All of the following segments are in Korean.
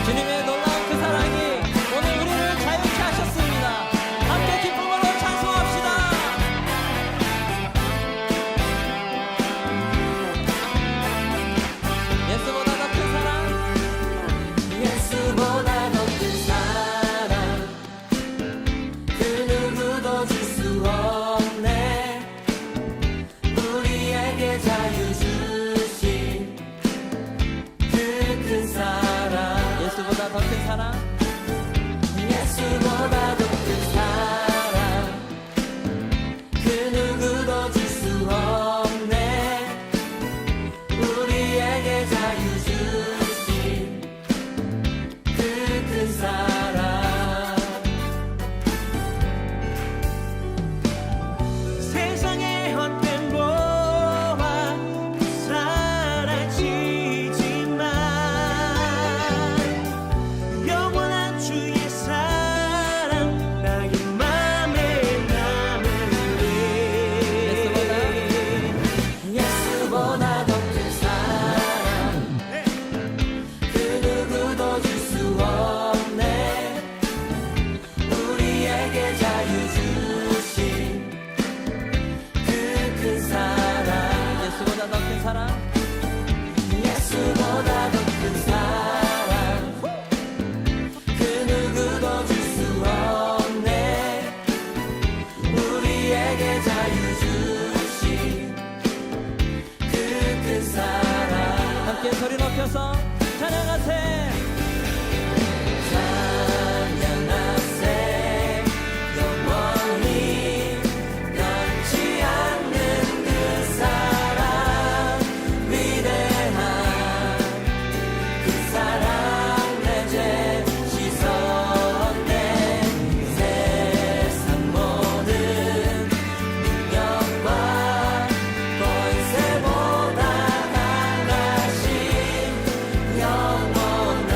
주님의 놀라운 그 사랑이 오늘 우리를 자유케 하셨습니다. 함께 기쁨으로 찬송합시다. 예수보다 더 큰 사랑, 예수보다 더 큰 사랑 그 누구도 줄 수 없네. 우리에게 자유 주신 그 큰 사랑, 예수보다 더 큰 사랑, 예수보다 더 큰 사랑 그 누구도 줄 수 없네. 우리에게 자유 주신 그 큰 사랑. 세상의 헛된 보화 사라지지만 영원한 주의 사랑 나의 맘에 남으리. 예수보다 더 큰 사랑 그 누구도 줄 수 없네. 우리에게 자유 주신 그 큰 사랑, 예수보다 더 큰 사랑, 예수보다 더 큰 사랑 그 누구도 줄 수 없네. 우리에게 자유 주신 그 큰 사랑. 함께 소리 높여서 찬양하세. 찬양하세. 영원히 변치 않는 그 사랑, 위대한 그 사랑 내 죄 씻었네. 세상 모든 능력과 권세보다 강하신 영원한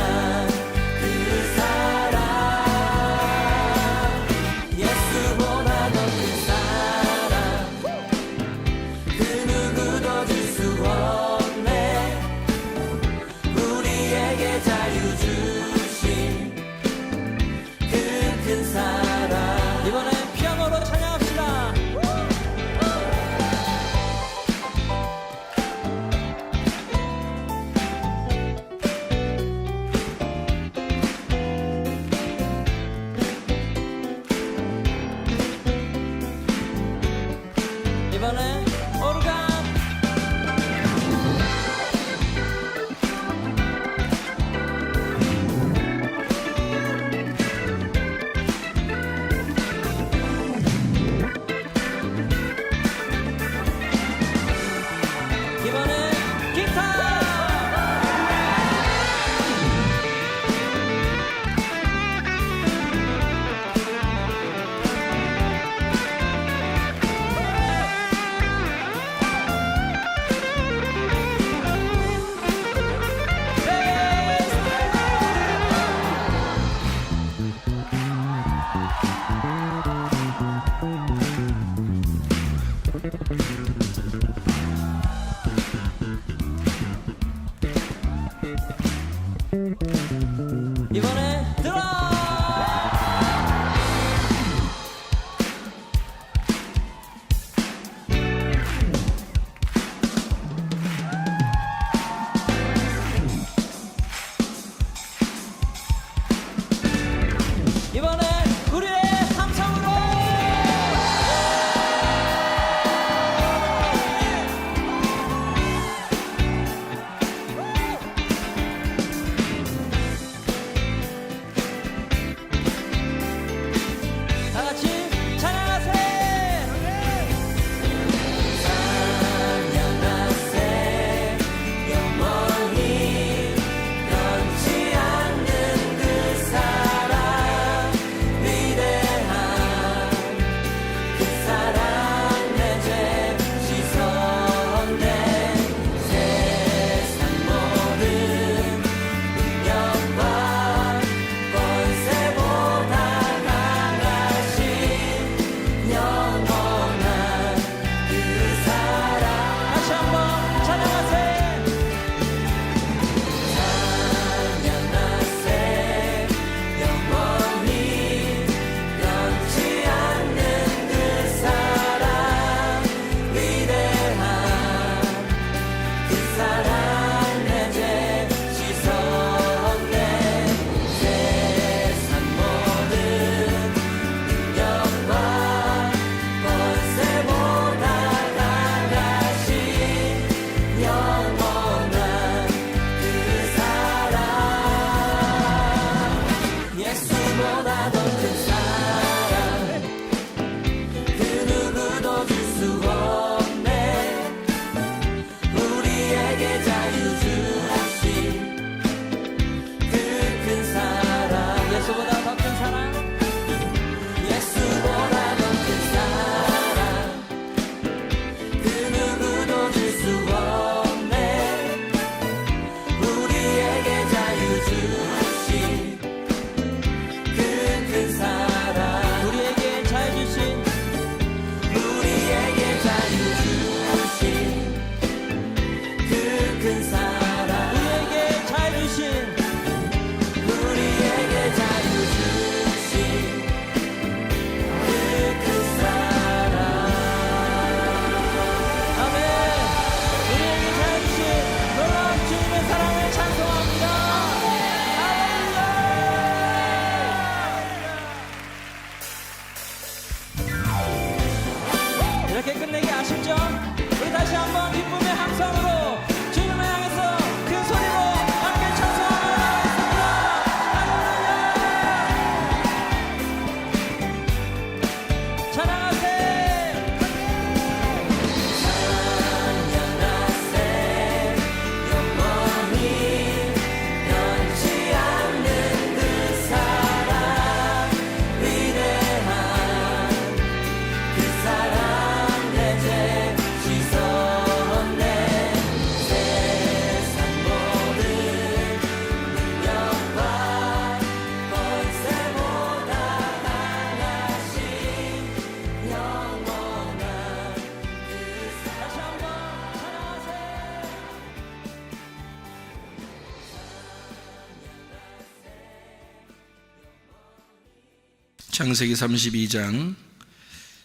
창세기 32장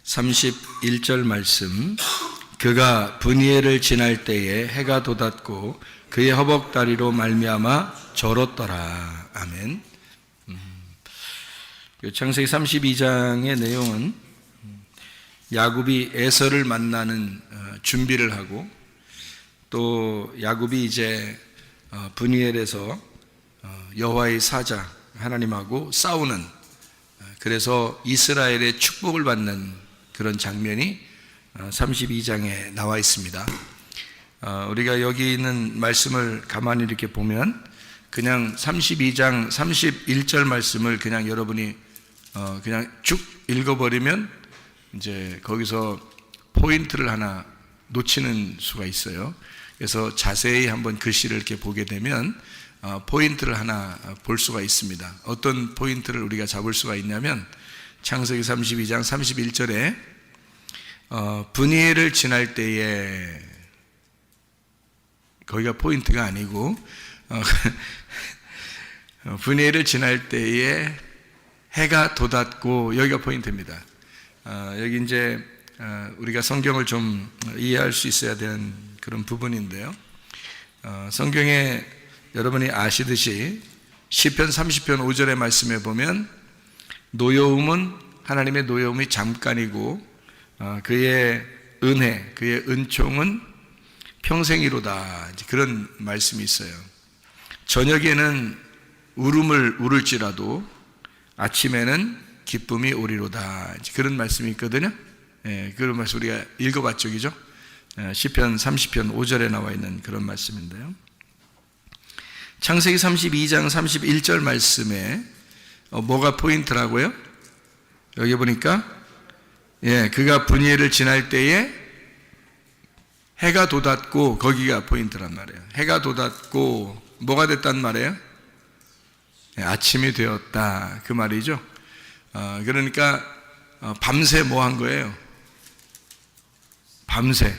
31절 말씀. 그가 브니엘을 지날 때에 해가 돋았고 그의 허벅다리로 말미암아 절었더라. 아멘. 창세기 32장의 내용은 야곱이 에서를 만나는 준비를 하고, 또 야곱이 이제 브니엘에서 여호와의 사자 하나님하고 싸우는, 그래서 이스라엘의 축복을 받는 그런 장면이 32장에 나와 있습니다. 우리가 여기 있는 말씀을 가만히 이렇게 보면 그냥 32장 31절 말씀을 그냥 여러분이 그냥 쭉 읽어버리면 이제 거기서 포인트를 하나 놓치는 수가 있어요. 그래서 자세히 한번 글씨를 이렇게 보게 되면 포인트를 하나 볼 수가 있습니다. 어떤 포인트를 우리가 잡을 수가 있냐면 창세기 32장 31절에 브니엘을 지날 때에, 거기가 포인트가 아니고 브니엘을 지날 때에 해가 돋았고, 여기가 포인트입니다. 여기 이제 우리가 성경을 좀 이해할 수 있어야 되는 그런 부분인데요. 성경에 여러분이 아시듯이 시편 30편 5절의 말씀에 보면 노여움은, 하나님의 노여움이 잠깐이고 그의 은혜, 그의 은총은 평생이로다, 그런 말씀이 있어요. 저녁에는 울음을 울을지라도 아침에는 기쁨이 오리로다, 그런 말씀이 있거든요. 그런 말씀 우리가 읽어봤죠, 그죠? 시편 30편 5절에 나와 있는 그런 말씀인데요. 창세기 32장 31절 말씀에 뭐가 포인트라고요? 여기 보니까 그가 브니엘을 지날 때에 해가 돋았고, 거기가 포인트란 말이에요. 해가 돋았고 뭐가 됐단 말이에요? 아침이 되었다, 그 말이죠. 그러니까 밤새 뭐 한 거예요? 밤새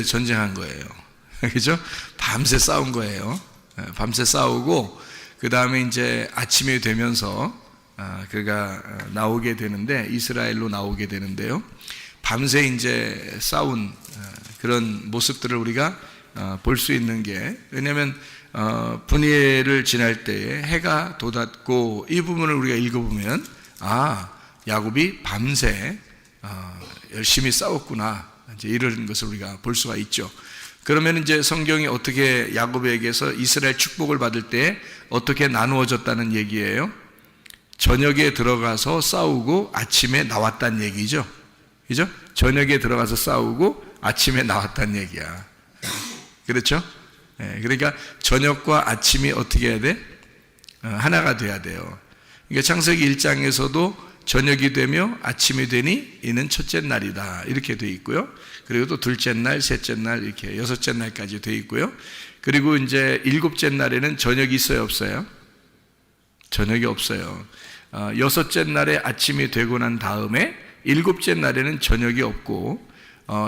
전쟁한 거예요. 그죠? 밤새 싸운 거예요. 밤새 싸우고 그 다음에 이제 아침이 되면서 그가 나오게 되는데, 이스라엘로 나오게 되는데요. 밤새 이제 싸운 그런 모습들을 우리가 볼 수 있는 게, 왜냐하면 브니엘을 지날 때에 해가 돋았고, 이 부분을 우리가 읽어보면 야곱이 밤새 열심히 싸웠구나, 이제 이런 것을 우리가 볼 수가 있죠. 그러면 이제 성경이 어떻게 야곱에게서 이스라엘 축복을 받을 때 어떻게 나누어졌다는 얘기예요? 저녁에 들어가서 싸우고 아침에 나왔다는 얘기죠. 그죠? 저녁에 들어가서 싸우고 아침에 나왔다는 얘기야. 그렇죠? 그러니까 저녁과 아침이 어떻게 해야 돼? 하나가 돼야 돼요. 그러니까 창세기 1장에서도 저녁이 되며 아침이 되니 이는 첫째 날이다, 이렇게 돼 있고요. 그리고 또 둘째 날, 셋째 날, 이렇게 여섯째 날까지 돼 있고요. 그리고 이제 일곱째 날에는 저녁이 있어요, 없어요? 저녁이 없어요. 여섯째 날에 아침이 되고 난 다음에 일곱째 날에는 저녁이 없고,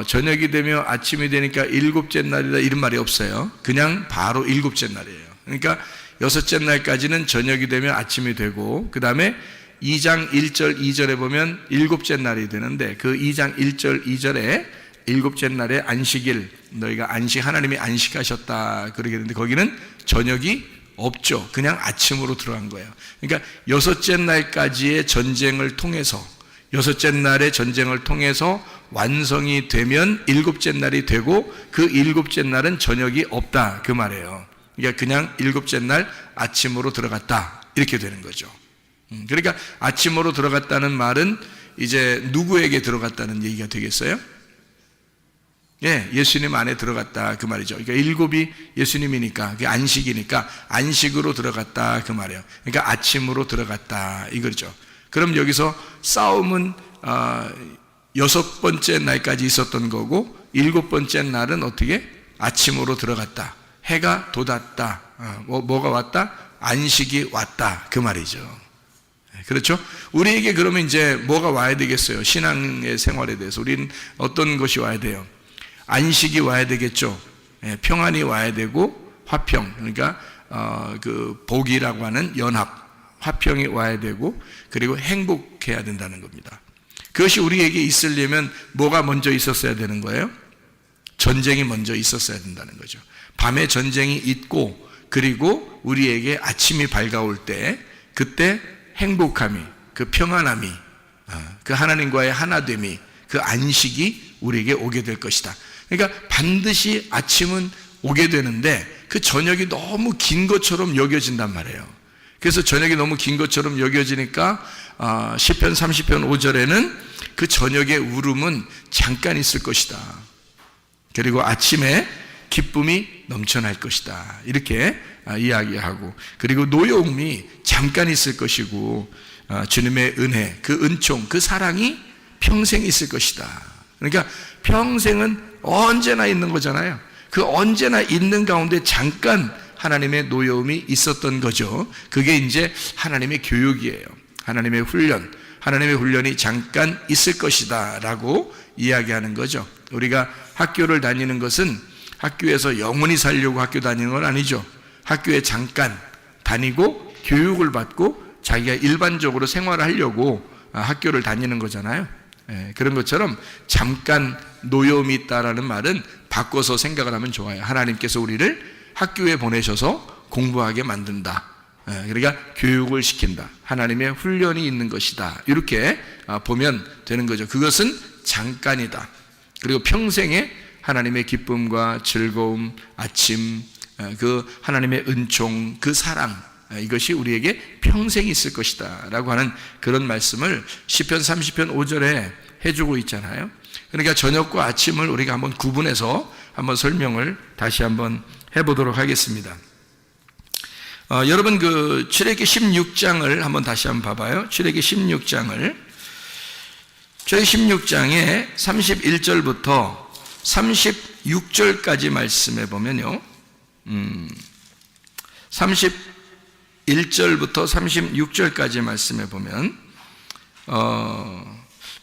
저녁이 되며 아침이 되니까 일곱째 날이다, 이런 말이 없어요. 그냥 바로 일곱째 날이에요. 그러니까 여섯째 날까지는 저녁이 되며 아침이 되고, 그 다음에 2장 1절 2절에 보면 일곱째 날이 되는데, 그 2장 1절 2절에 일곱째 날에 안식일, 너희가 하나님이 안식하셨다, 그러겠는데 거기는 저녁이 없죠. 그냥 아침으로 들어간 거예요. 그러니까 여섯째 날까지의 전쟁을 통해서, 여섯째 날의 전쟁을 통해서 완성이 되면 일곱째 날이 되고, 그 일곱째 날은 저녁이 없다, 그 말이에요. 그러니까 그냥 일곱째 날 아침으로 들어갔다, 이렇게 되는 거죠. 그러니까 아침으로 들어갔다는 말은 이제 누구에게 들어갔다는 얘기가 되겠어요? 예수님 안에 들어갔다, 그 말이죠. 그러니까 일곱이 예수님이니까, 그게 안식이니까 안식으로 들어갔다, 그 말이에요. 그러니까 아침으로 들어갔다, 이거죠. 그럼 여기서 싸움은 여섯 번째 날까지 있었던 거고, 일곱 번째 날은 어떻게? 아침으로 들어갔다, 해가 돋았다, 뭐가 왔다? 안식이 왔다, 그 말이죠. 그렇죠? 우리에게 그러면 이제 뭐가 와야 되겠어요? 신앙의 생활에 대해서 우리는 어떤 것이 와야 돼요? 안식이 와야 되겠죠. 평안이 와야 되고, 화평, 그러니까 그 복이라고 하는 연합, 화평이 와야 되고 그리고 행복해야 된다는 겁니다. 그것이 우리에게 있으려면 뭐가 먼저 있었어야 되는 거예요? 전쟁이 먼저 있었어야 된다는 거죠. 밤에 전쟁이 있고 그리고 우리에게 아침이 밝아올 때 그때 행복함이, 그 평안함이, 그 하나님과의 하나됨이, 그 안식이 우리에게 오게 될 것이다. 그러니까 반드시 아침은 오게 되는데 그 저녁이 너무 긴 것처럼 여겨진단 말이에요. 그래서 저녁이 너무 긴 것처럼 여겨지니까 시편 30편 5절에는 그 저녁의 울음은 잠깐 있을 것이다. 그리고 아침에 기쁨이 넘쳐날 것이다. 이렇게 이야기하고, 그리고 노여움이 잠깐 있을 것이고 주님의 은혜, 그 은총, 그 사랑이 평생 있을 것이다. 그러니까 평생은 언제나 있는 거잖아요. 그 언제나 있는 가운데 잠깐 하나님의 노여움이 있었던 거죠. 그게 이제 하나님의 교육이에요. 하나님의 훈련, 하나님의 훈련이 잠깐 있을 것이다 라고 이야기하는 거죠. 우리가 학교를 다니는 것은 학교에서 영원히 살려고 학교 다니는 건 아니죠. 학교에 잠깐 다니고 교육을 받고 자기가 일반적으로 생활을 하려고 학교를 다니는 거잖아요. 그런 것처럼 잠깐 노여움이 있다라는 말은 바꿔서 생각을 하면 좋아요. 하나님께서 우리를 학교에 보내셔서 공부하게 만든다. 그러니까 교육을 시킨다. 하나님의 훈련이 있는 것이다. 이렇게 보면 되는 거죠. 그것은 잠깐이다. 그리고 평생에 하나님의 기쁨과 즐거움, 아침, 그 하나님의 은총, 그 사랑, 이것이 우리에게 평생 있을 것이다 라고 하는 그런 말씀을 시편 30편 5절에 해주고 있잖아요. 그러니까 저녁과 아침을 우리가 한번 구분해서 한번 설명을 다시 한번 해보도록 하겠습니다. 여러분 그 출애굽기 16장을 한번 다시 한번 봐봐요. 출애굽기 16장을, 출애굽기 16장에 31절부터 36절까지 말씀해 보면요, 31절부터 36절까지 말씀해 보면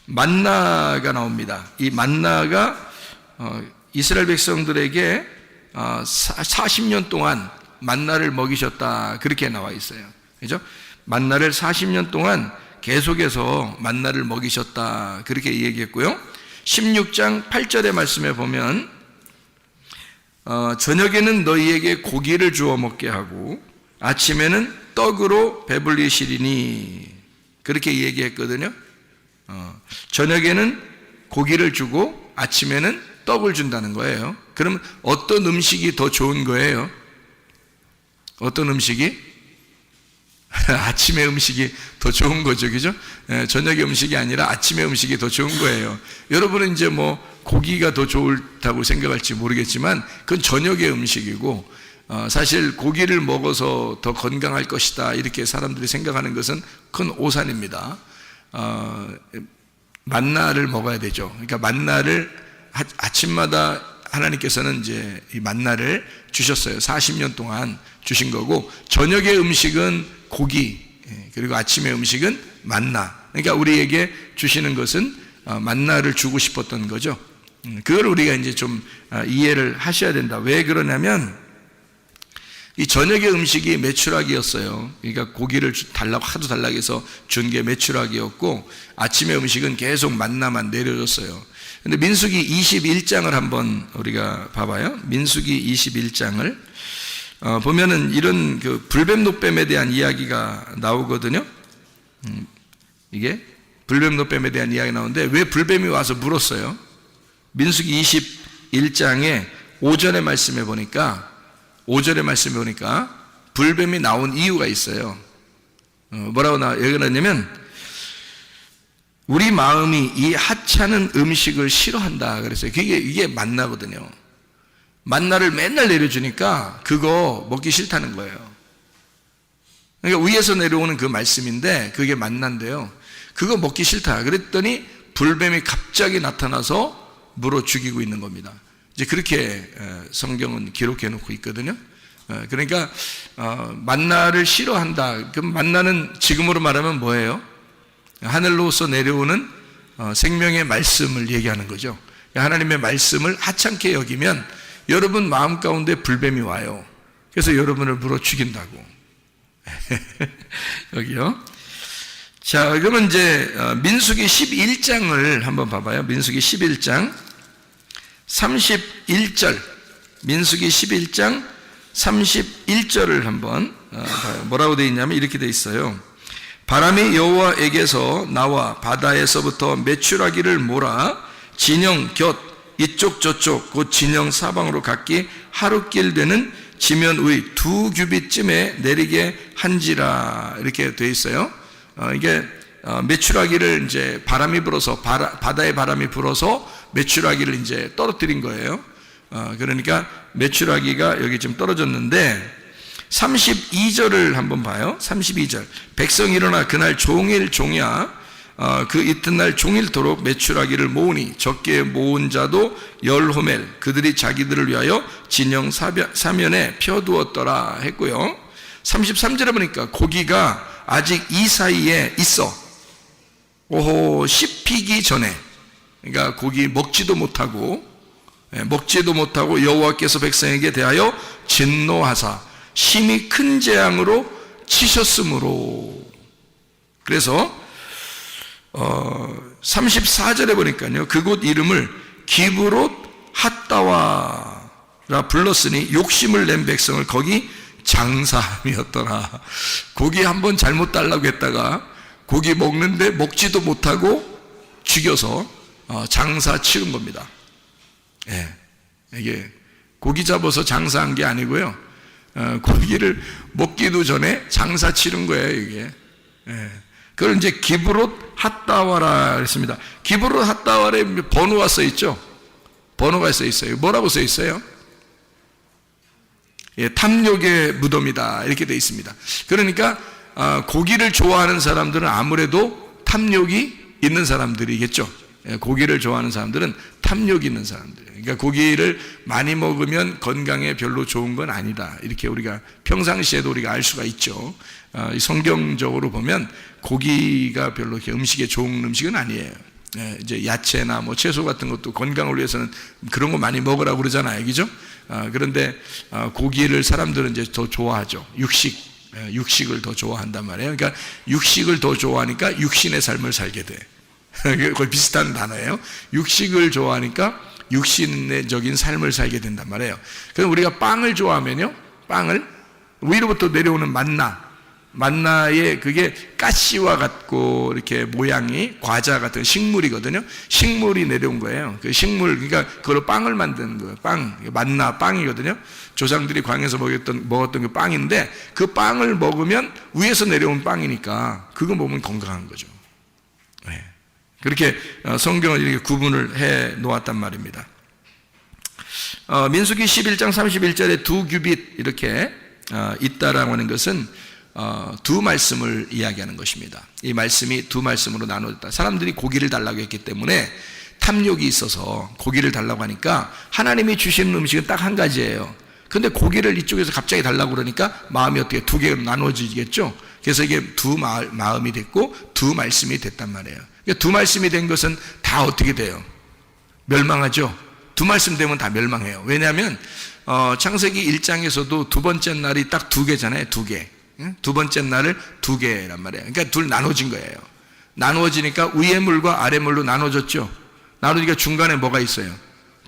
만나가 나옵니다. 이 만나가 이스라엘 백성들에게 40년 동안 만나를 먹이셨다, 그렇게 나와 있어요. 그죠? 만나를 40년 동안 계속해서 만나를 먹이셨다, 그렇게 얘기했고요. 16장 8절의 말씀에 보면 저녁에는 너희에게 고기를 주어 먹게 하고 아침에는 떡으로 배불리시리니, 그렇게 얘기했거든요. 저녁에는 고기를 주고 아침에는 떡을 준다는 거예요. 그러면 어떤 음식이 더 좋은 거예요? 어떤 음식이? 아침의 음식이 더 좋은 거죠, 그죠? 저녁의 음식이 아니라 아침의 음식이 더 좋은 거예요. 여러분은 이제 뭐 고기가 더 좋다고 생각할지 모르겠지만 그건 저녁의 음식이고, 사실 고기를 먹어서 더 건강할 것이다 이렇게 사람들이 생각하는 것은 큰 오산입니다. 만나를 먹어야 되죠. 그러니까 만나를 아침마다 하나님께서는 이제 이 만나를 주셨어요. 40년 동안 주신 거고, 저녁의 음식은 고기, 그리고 아침의 음식은 만나. 그러니까 우리에게 주시는 것은 만나를 주고 싶었던 거죠. 그걸 우리가 이제 좀 이해를 하셔야 된다. 왜 그러냐면 이 저녁의 음식이 메추라기였어요. 그러니까 고기를 달라고 하도 달라고 해서 준 게 메추라기였고, 아침의 음식은 계속 만나만 내려줬어요. 근데 민수기 21장을 한번 우리가 봐봐요. 민수기 21장을 보면은 이런 그 불뱀 노뱀에 대한 이야기가 나오거든요. 이게 불뱀 노뱀에 대한 이야기가 나오는데 왜 불뱀이 와서 물었어요? 민수기 21장에 5절의 말씀에 보니까, 5절의 말씀에 보니까 불뱀이 나온 이유가 있어요. 뭐라고 얘기하냐면 우리 마음이 이 하찮은 음식을 싫어한다 그랬어요. 이게 만나거든요. 만나를 맨날 내려주니까 그거 먹기 싫다는 거예요. 그러니까 위에서 내려오는 그 말씀인데 그게 만난데요. 그거 먹기 싫다 그랬더니 불뱀이 갑자기 나타나서 물어 죽이고 있는 겁니다. 이제 그렇게 성경은 기록해 놓고 있거든요. 그러니까 만나를 싫어한다. 그럼 만나는 지금으로 말하면 뭐예요? 하늘로서 내려오는 생명의 말씀을 얘기하는 거죠. 하나님의 말씀을 하찮게 여기면 여러분 마음 가운데 불뱀이 와요. 그래서 여러분을 물어 죽인다고. 여기요. 자, 그러면 이제 민수기 11장을 한번 봐봐요. 민수기 11장 31절. 민수기 11장 31절을 한번 봐요. 뭐라고 되어 있냐면 이렇게 되어 있어요. 바람이 여호와에게서 나와 바다에서부터 메추라기를 몰아 진영 곁 이쪽 저쪽 곧 진영 사방으로 각기 하루길 되는 지면 의 2규빗쯤에 내리게 한지라 이렇게 되어 있어요. 이게 메추라기를 이제 바람이 불어서 바다의 바람이 불어서 메추라기를 이제 떨어뜨린 거예요. 그러니까 메추라기가 여기 좀 떨어졌는데 32절을 한번 봐요. 32절. 백성이 일어나 그날 종일 종야 그 이튿날 종일토록 메추라기를 모으니 적게 모은 자도 10호멜 그들이 자기들을 위하여 진영 사면에 펴두었더라 했고요. 33절에 보니까 고기가 아직 이 사이에 있어. 오호 씹히기 전에, 그러니까 고기 먹지도 못하고 여호와께서 백성에게 대하여 진노하사 심히 큰 재앙으로 치셨으므로. 그래서 34절에 보니까요, 그곳 이름을 기브롯 핫다와라 불렀으니 욕심을 낸 백성을 거기 장사함이었더라. 고기 한번 잘못 달라고 했다가 고기 먹는데 먹지도 못하고 죽여서 장사 치른 겁니다. 예, 이게 고기 잡아서 장사한 게 아니고요, 고기를 먹기도 전에 장사 치른 거예요, 이게. 예. 그걸 이제 기브롯 핫다와라 했습니다. 기브롯 핫다와에 번호가 써 있죠? 번호가 써 있어요. 뭐라고 써 있어요? 예, 탐욕의 무덤이다 이렇게 돼 있습니다. 그러니까 고기를 좋아하는 사람들은 아무래도 탐욕이 있는 사람들이겠죠. 예, 고기를 좋아하는 사람들은 탐욕이 있는 사람들. 그러니까 고기를 많이 먹으면 건강에 별로 좋은 건 아니다. 이렇게 우리가 평상시에도 우리가 알 수가 있죠. 성경적으로 보면 고기가 별로 이렇게 음식에 좋은 음식은 아니에요. 예, 이제 야채나 뭐 채소 같은 것도 건강을 위해서는 그런 거 많이 먹으라고 그러잖아요, 그죠? 그런데 고기를 사람들은 이제 더 좋아하죠. 육식을 더 좋아한단 말이에요. 그러니까 육식을 더 좋아하니까 육신의 삶을 살게 돼. 거의 비슷한 단어예요. 육식을 좋아하니까 육신적인 삶을 살게 된단 말이에요. 그럼 우리가 빵을 좋아하면요, 빵을 위로부터 내려오는 만나의 그게 가시와 같고 이렇게 모양이 과자 같은 식물이거든요. 식물이 내려온 거예요. 그 식물, 그러니까 그걸로 빵을 만드는 거예요. 만나 빵이거든요. 조상들이 광야에서 먹었던 그 빵인데 그 빵을 먹으면 위에서 내려온 빵이니까 그거 먹으면 건강한 거죠. 네. 그렇게 성경을 이렇게 구분을 해 놓았단 말입니다. 민수기 11장 31절에 2규빗 이렇게 있다라고 하는 것은 두 말씀을 이야기하는 것입니다. 이 말씀이 두 말씀으로 나눠졌다. 사람들이 고기를 달라고 했기 때문에 탐욕이 있어서 고기를 달라고 하니까 하나님이 주시는 음식은 딱 한 가지예요. 근데 고기를 이쪽에서 갑자기 달라고 그러니까 마음이 어떻게 두 개로 나눠지겠죠. 그래서 이게 두 마음이 됐고 두 말씀이 됐단 말이에요. 그러니까 두 말씀이 된 것은 다 어떻게 돼요? 멸망하죠. 두 말씀 되면 다 멸망해요. 왜냐하면 창세기 1장에서도 두 번째 날이 딱 2개잖아요. 2개. 두 번째 날을 2개란 말이에요. 그러니까 둘 나눠진 거예요. 나누어지니까 위의 물과 아래 물로 나눠졌죠. 나누니까 중간에 뭐가 있어요?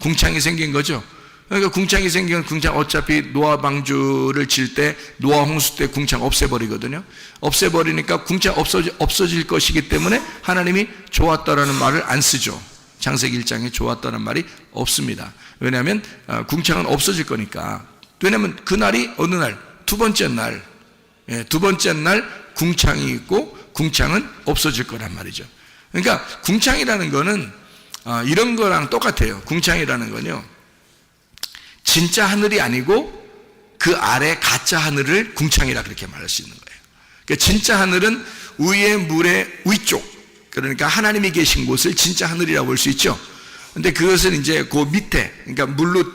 궁창이 생긴 거죠. 그러니까 궁창이 생기면 궁창 어차피 노아 방주를 칠 때 노아 홍수 때 궁창 없애버리거든요. 없애버리니까 궁창 없어질 것이기 때문에 하나님이 좋았다라는 말을 안 쓰죠. 창세기 1장에 좋았다는 말이 없습니다. 왜냐하면 궁창은 없어질 거니까. 왜냐하면 그날이 어느 날? 두 번째 날. 예, 두 번째 날 궁창이 있고 궁창은 없어질 거란 말이죠. 그러니까 궁창이라는 거는 이런 거랑 똑같아요. 궁창이라는 건요, 진짜 하늘이 아니고 그 아래 가짜 하늘을 궁창이라 그렇게 말할 수 있는 거예요. 그러니까 진짜 하늘은 위의 물의 위쪽, 그러니까 하나님이 계신 곳을 진짜 하늘이라고 볼 수 있죠. 근데 그것은 이제 그 밑에, 그러니까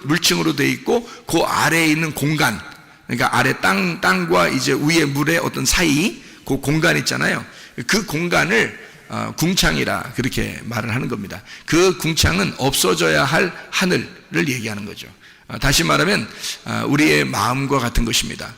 물층으로 되어 있고 그 아래에 있는 공간, 그러니까 아래 땅과 이제 위의 물의 어떤 사이, 그 공간 있잖아요. 그 공간을 궁창이라 그렇게 말을 하는 겁니다. 그 궁창은 없어져야 할 하늘을 얘기하는 거죠. 다시 말하면 우리의 마음과 같은 것입니다.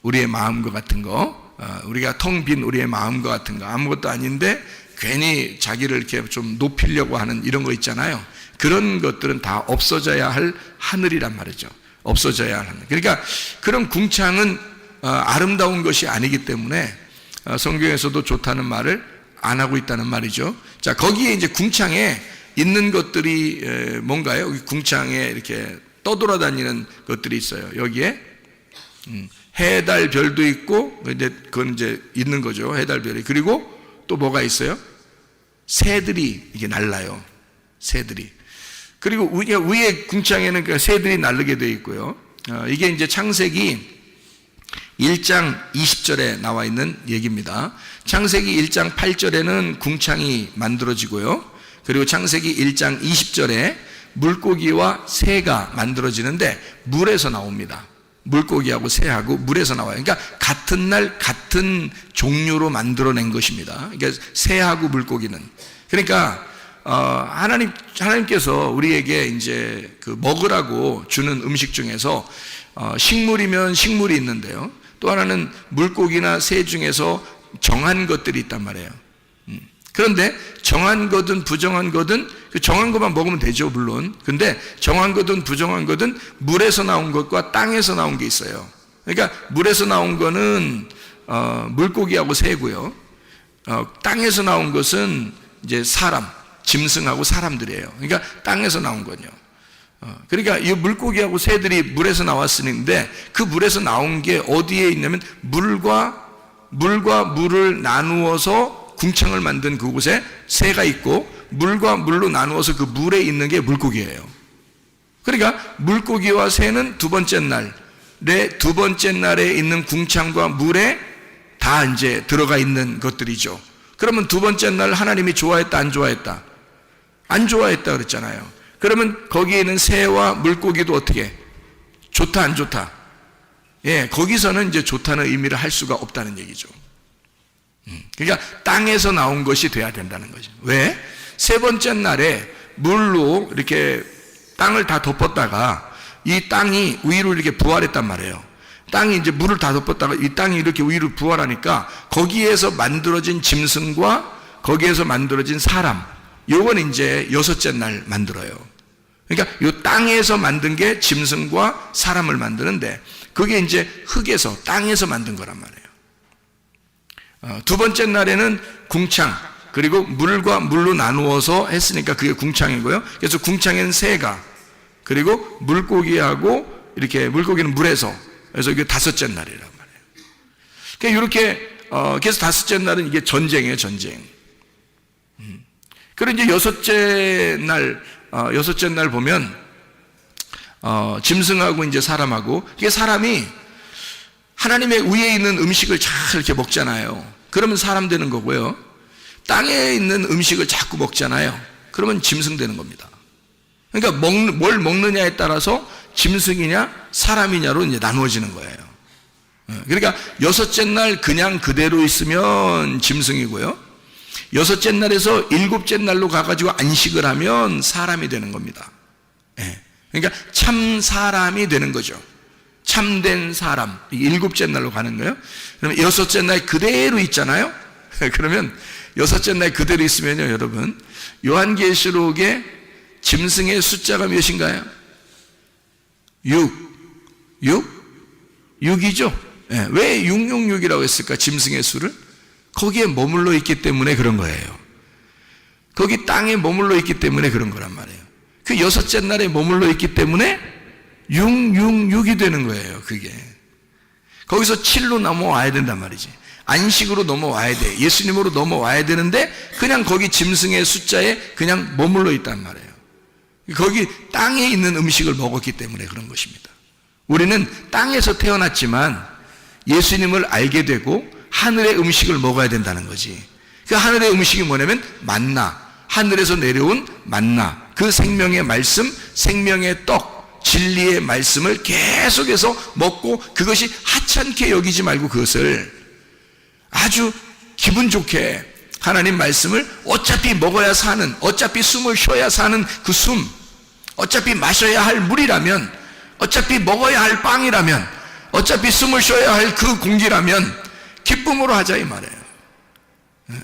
우리의 마음과 같은 거. 우리가 텅 빈 우리의 마음과 같은 거, 아무것도 아닌데 괜히 자기를 이렇게 좀 높이려고 하는 이런 거 있잖아요. 그런 것들은 다 없어져야 할 하늘이란 말이죠. 없어져야 할 하늘. 그러니까 그런 궁창은 아름다운 것이 아니기 때문에 성경에서도 좋다는 말을 안 하고 있다는 말이죠. 자, 거기에 이제 궁창에 있는 것들이 뭔가요? 궁창에 이렇게 떠돌아다니는 것들이 있어요. 여기에 해, 달, 별도 있고, 그건 이제 있는 거죠. 해, 달, 별이. 그리고 또 뭐가 있어요? 새들이 이게 날라요. 새들이. 그리고 위에 궁창에는 그 새들이 날르게 되어 있고요. 이게 이제 창세기 1장 20절에 나와 있는 얘기입니다. 창세기 1장 8절에는 궁창이 만들어지고요. 그리고 창세기 1장 20절에 물고기와 새가 만들어지는데 물에서 나옵니다. 물고기하고 새하고 물에서 나와요. 그러니까 같은 날 같은 종류로 만들어낸 것입니다. 그러니까 새하고 물고기는. 그러니까 하나님께서 우리에게 이제 그 먹으라고 주는 음식 중에서 식물이면 식물이 있는데요. 또 하나는 물고기나 새 중에서 정한 것들이 있단 말이에요. 그런데 정한 거든 부정한 거든 그 정한 것만 먹으면 되죠, 물론. 근데 정한 거든 부정한 거든 물에서 나온 것과 땅에서 나온 게 있어요. 그러니까 물에서 나온 거는 물고기하고 새고요. 땅에서 나온 것은 이제 사람, 짐승하고 사람들이에요. 그러니까 땅에서 나온 거죠. 그러니까 이 물고기하고 새들이 물에서 나왔으는데 그 물에서 나온 게 어디에 있냐면 물과 물을 나누어서 궁창을 만든 그곳에 새가 있고 물과 물로 나누어서 그 물에 있는 게 물고기예요. 그러니까 물고기와 새는 두 번째 날에 있는 궁창과 물에 다 이제 들어가 있는 것들이죠. 그러면 두 번째 날 하나님이 좋아했다, 안 좋아했다? 안 좋아했다 그랬잖아요. 그러면 거기에 있는 새와 물고기도 어떻게? 좋다, 안 좋다? 예, 거기서는 이제 좋다는 의미를 할 수가 없다는 얘기죠. 그러니까 땅에서 나온 것이 돼야 된다는 거죠. 왜? 세 번째 날에 물로 이렇게 땅을 다 덮었다가 이 땅이 위로 이렇게 부활했단 말이에요. 땅이 이제 물을 다 덮었다가 이 땅이 이렇게 위로 부활하니까 거기에서 만들어진 짐승과 거기에서 만들어진 사람, 요건 이제 여섯째 날 만들어요. 그러니까 이 땅에서 만든 게 짐승과 사람을 만드는데 그게 이제 흙에서 땅에서 만든 거란 말이에요. 두 번째 날에는 궁창, 그리고 물과 물로 나누어서 했으니까 그게 궁창이고요. 그래서 궁창에는 새가, 그리고 물고기하고 이렇게 물고기는 물에서, 그래서 이게 다섯째 날이란 말이에요. 그러니까 이렇게 그래서 다섯째 날은 이게 전쟁이에요, 전쟁. 그리고 이제 여섯째 날 보면 짐승하고 이제 사람하고, 이게 사람이 하나님의 위에 있는 음식을 잘 이렇게 먹잖아요. 그러면 사람 되는 거고요. 땅에 있는 음식을 자꾸 먹잖아요. 그러면 짐승 되는 겁니다. 그러니까 뭘 먹느냐에 따라서 짐승이냐 사람이냐로 이제 나누어지는 거예요. 그러니까 여섯째 날 그냥 그대로 있으면 짐승이고요. 여섯째 날에서 일곱째 날로 가가지고 안식을 하면 사람이 되는 겁니다. 그러니까 참 사람이 되는 거죠. 참된 사람, 일곱째 날로 가는 거예요. 그러면 여섯째 날 그대로 있잖아요. 그러면 여섯째 날 그대로 있으면요, 여러분, 요한계시록에 짐승의 숫자가 몇인가요? 6이죠. 왜 666이라고 했을까? 짐승의 수를 거기에 머물러 있기 때문에 그런 거예요. 거기 땅에 머물러 있기 때문에 그런 거란 말이에요. 그 여섯째 날에 머물러 있기 때문에 666이 되는 거예요. 그게 거기서 7로 넘어와야 된단 말이지. 안식으로 넘어와야 돼. 예수님으로 넘어와야 되는데 그냥 거기 짐승의 숫자에 그냥 머물러 있단 말이에요. 거기 땅에 있는 음식을 먹었기 때문에 그런 것입니다. 우리는 땅에서 태어났지만 예수님을 알게 되고 하늘의 음식을 먹어야 된다는 거지. 그 하늘의 음식이 뭐냐면 만나, 하늘에서 내려온 만나, 그 생명의 말씀, 생명의 떡, 진리의 말씀을 계속해서 먹고 그것이 하찮게 여기지 말고 그것을 아주 기분 좋게 하나님 말씀을 어차피 먹어야 사는, 어차피 숨을 쉬어야 사는 그 숨, 어차피 마셔야 할 물이라면, 어차피 먹어야 할 빵이라면, 어차피 숨을 쉬어야 할 그 공기라면 기쁨으로 하자 이 말이에요.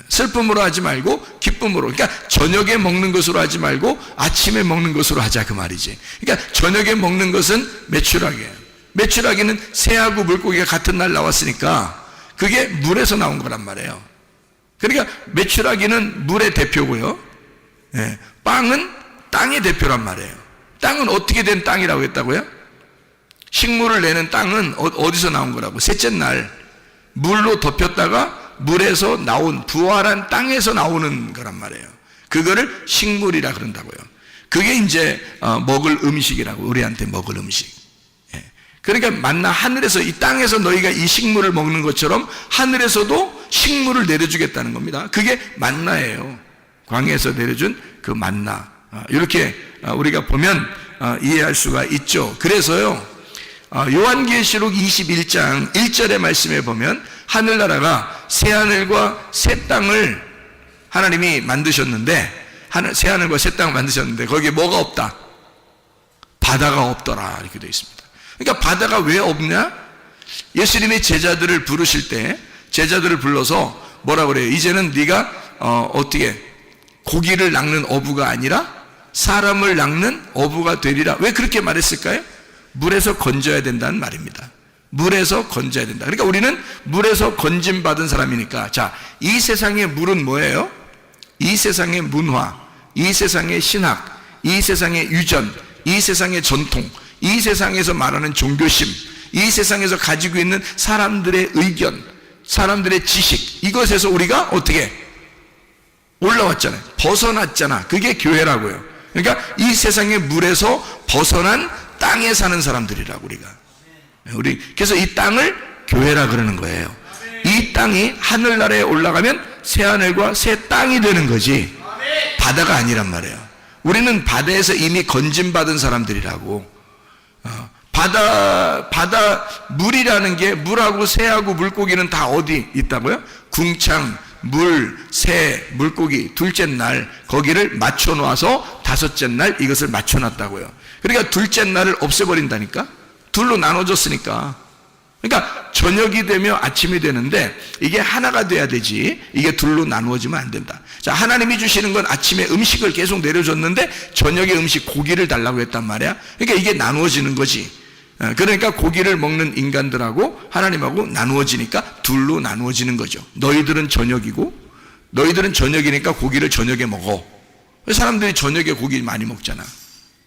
슬픔으로 하지 말고 기쁨으로. 그러니까 저녁에 먹는 것으로 하지 말고 아침에 먹는 것으로 하자 그 말이지. 그러니까 저녁에 먹는 것은 메추라기예요. 메추라기는 새하고 물고기가 같은 날 나왔으니까 그게 물에서 나온 거란 말이에요. 그러니까 메추라기는 물의 대표고요. 빵은 땅의 대표란 말이에요. 땅은 어떻게 된 땅이라고 했다고요? 식물을 내는 땅은 어디서 나온 거라고? 셋째 날 물로 덮였다가 물에서 나온 부활한 땅에서 나오는 거란 말이에요. 그거를 식물이라 그런다고요. 그게 이제 먹을 음식이라고, 우리한테 먹을 음식. 그러니까 만나 하늘에서, 이 땅에서 너희가 이 식물을 먹는 것처럼 하늘에서도 식물을 내려주겠다는 겁니다. 그게 만나예요. 광야에서 내려준 그 만나. 이렇게 우리가 보면 이해할 수가 있죠. 그래서요, 요한계시록 21장 1절의 말씀에 보면 하늘나라가 새하늘과 새 땅을 하나님이 만드셨는데, 새하늘과 새 땅을 만드셨는데 거기에 뭐가 없다? 바다가 없더라 이렇게 되어 있습니다. 그러니까 바다가 왜 없냐? 예수님이 제자들을 부르실 때 제자들을 불러서 뭐라 그래요? 이제는 네가 어떻게 고기를 낚는 어부가 아니라 사람을 낚는 어부가 되리라. 왜 그렇게 말했을까요? 물에서 건져야 된다는 말입니다. 물에서 건져야 된다. 그러니까 우리는 물에서 건짐받은 사람이니까, 자, 이 세상의 물은 뭐예요? 이 세상의 문화, 이 세상의 신학, 이 세상의 유전, 이 세상의 전통, 이 세상에서 말하는 종교심, 이 세상에서 가지고 있는 사람들의 의견, 사람들의 지식, 이것에서 우리가 어떻게 올라왔잖아요. 벗어났잖아. 그게 교회라고요. 그러니까 이 세상의 물에서 벗어난 땅에 사는 사람들이라고 그래서 이 땅을 교회라 그러는 거예요. 이 땅이 하늘나라에 올라가면 새하늘과 새 땅이 되는 거지 바다가 아니란 말이에요. 우리는 바다에서 이미 건짐받은 사람들이라고. 바다 물이라는 게, 물하고 새하고 물고기는 다 어디 있다고요? 궁창, 물, 새, 물고기 둘째 날 거기를 맞춰 놓아서 다섯째 날 이것을 맞춰 놨다고요. 그러니까 둘째 날을 없애버린다니까. 둘로 나눠졌으니까. 그러니까 저녁이 되며 아침이 되는데 이게 하나가 돼야 되지, 이게 둘로 나누어지면 안 된다. 자, 하나님이 주시는 건 아침에 음식을 계속 내려줬는데 저녁에 음식 고기를 달라고 했단 말이야. 그러니까 이게 나누어지는 거지. 그러니까 고기를 먹는 인간들하고 하나님하고 나누어지니까 둘로 나누어지는 거죠. 너희들은 저녁이고, 너희들은 저녁이니까 고기를 저녁에 먹어. 사람들이 저녁에 고기 많이 먹잖아.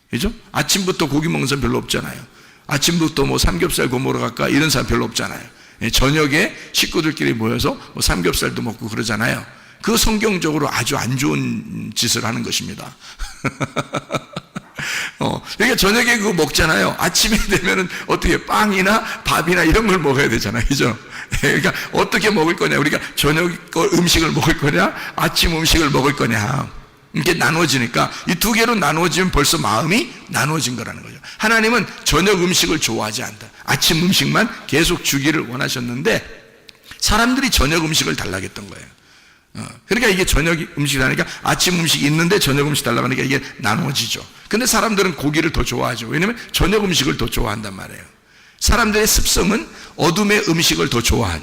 그죠? 아침부터 고기 먹는 사람 별로 없잖아요. 아침부터 뭐 삼겹살 구워 먹으러 갈까 이런 사람 별로 없잖아요. 저녁에 식구들끼리 모여서 뭐 삼겹살도 먹고 그러잖아요. 그 성경적으로 아주 안 좋은 짓을 하는 것입니다. 그러니까 저녁에 그거 먹잖아요. 아침이 되면은 어떻게 빵이나 밥이나 이런 걸 먹어야 되잖아요. 그죠? 그러니까 어떻게 먹을 거냐? 우리가 저녁 음식을 먹을 거냐? 아침 음식을 먹을 거냐? 이렇게 나눠지니까 이 두 개로 나눠지면 벌써 마음이 나눠진 거라는 거죠. 하나님은 저녁 음식을 좋아하지 않다. 아침 음식만 계속 주기를 원하셨는데 사람들이 저녁 음식을 달라고 했던 거예요. 그러니까 이게 저녁 음식이라니까 아침 음식이 있는데 저녁 음식 달라고 하니까 이게 나눠지죠. 근데 사람들은 고기를 더 좋아하죠. 왜냐하면 저녁 음식을 더 좋아한단 말이에요. 사람들의 습성은 어둠의 음식을 더 좋아한,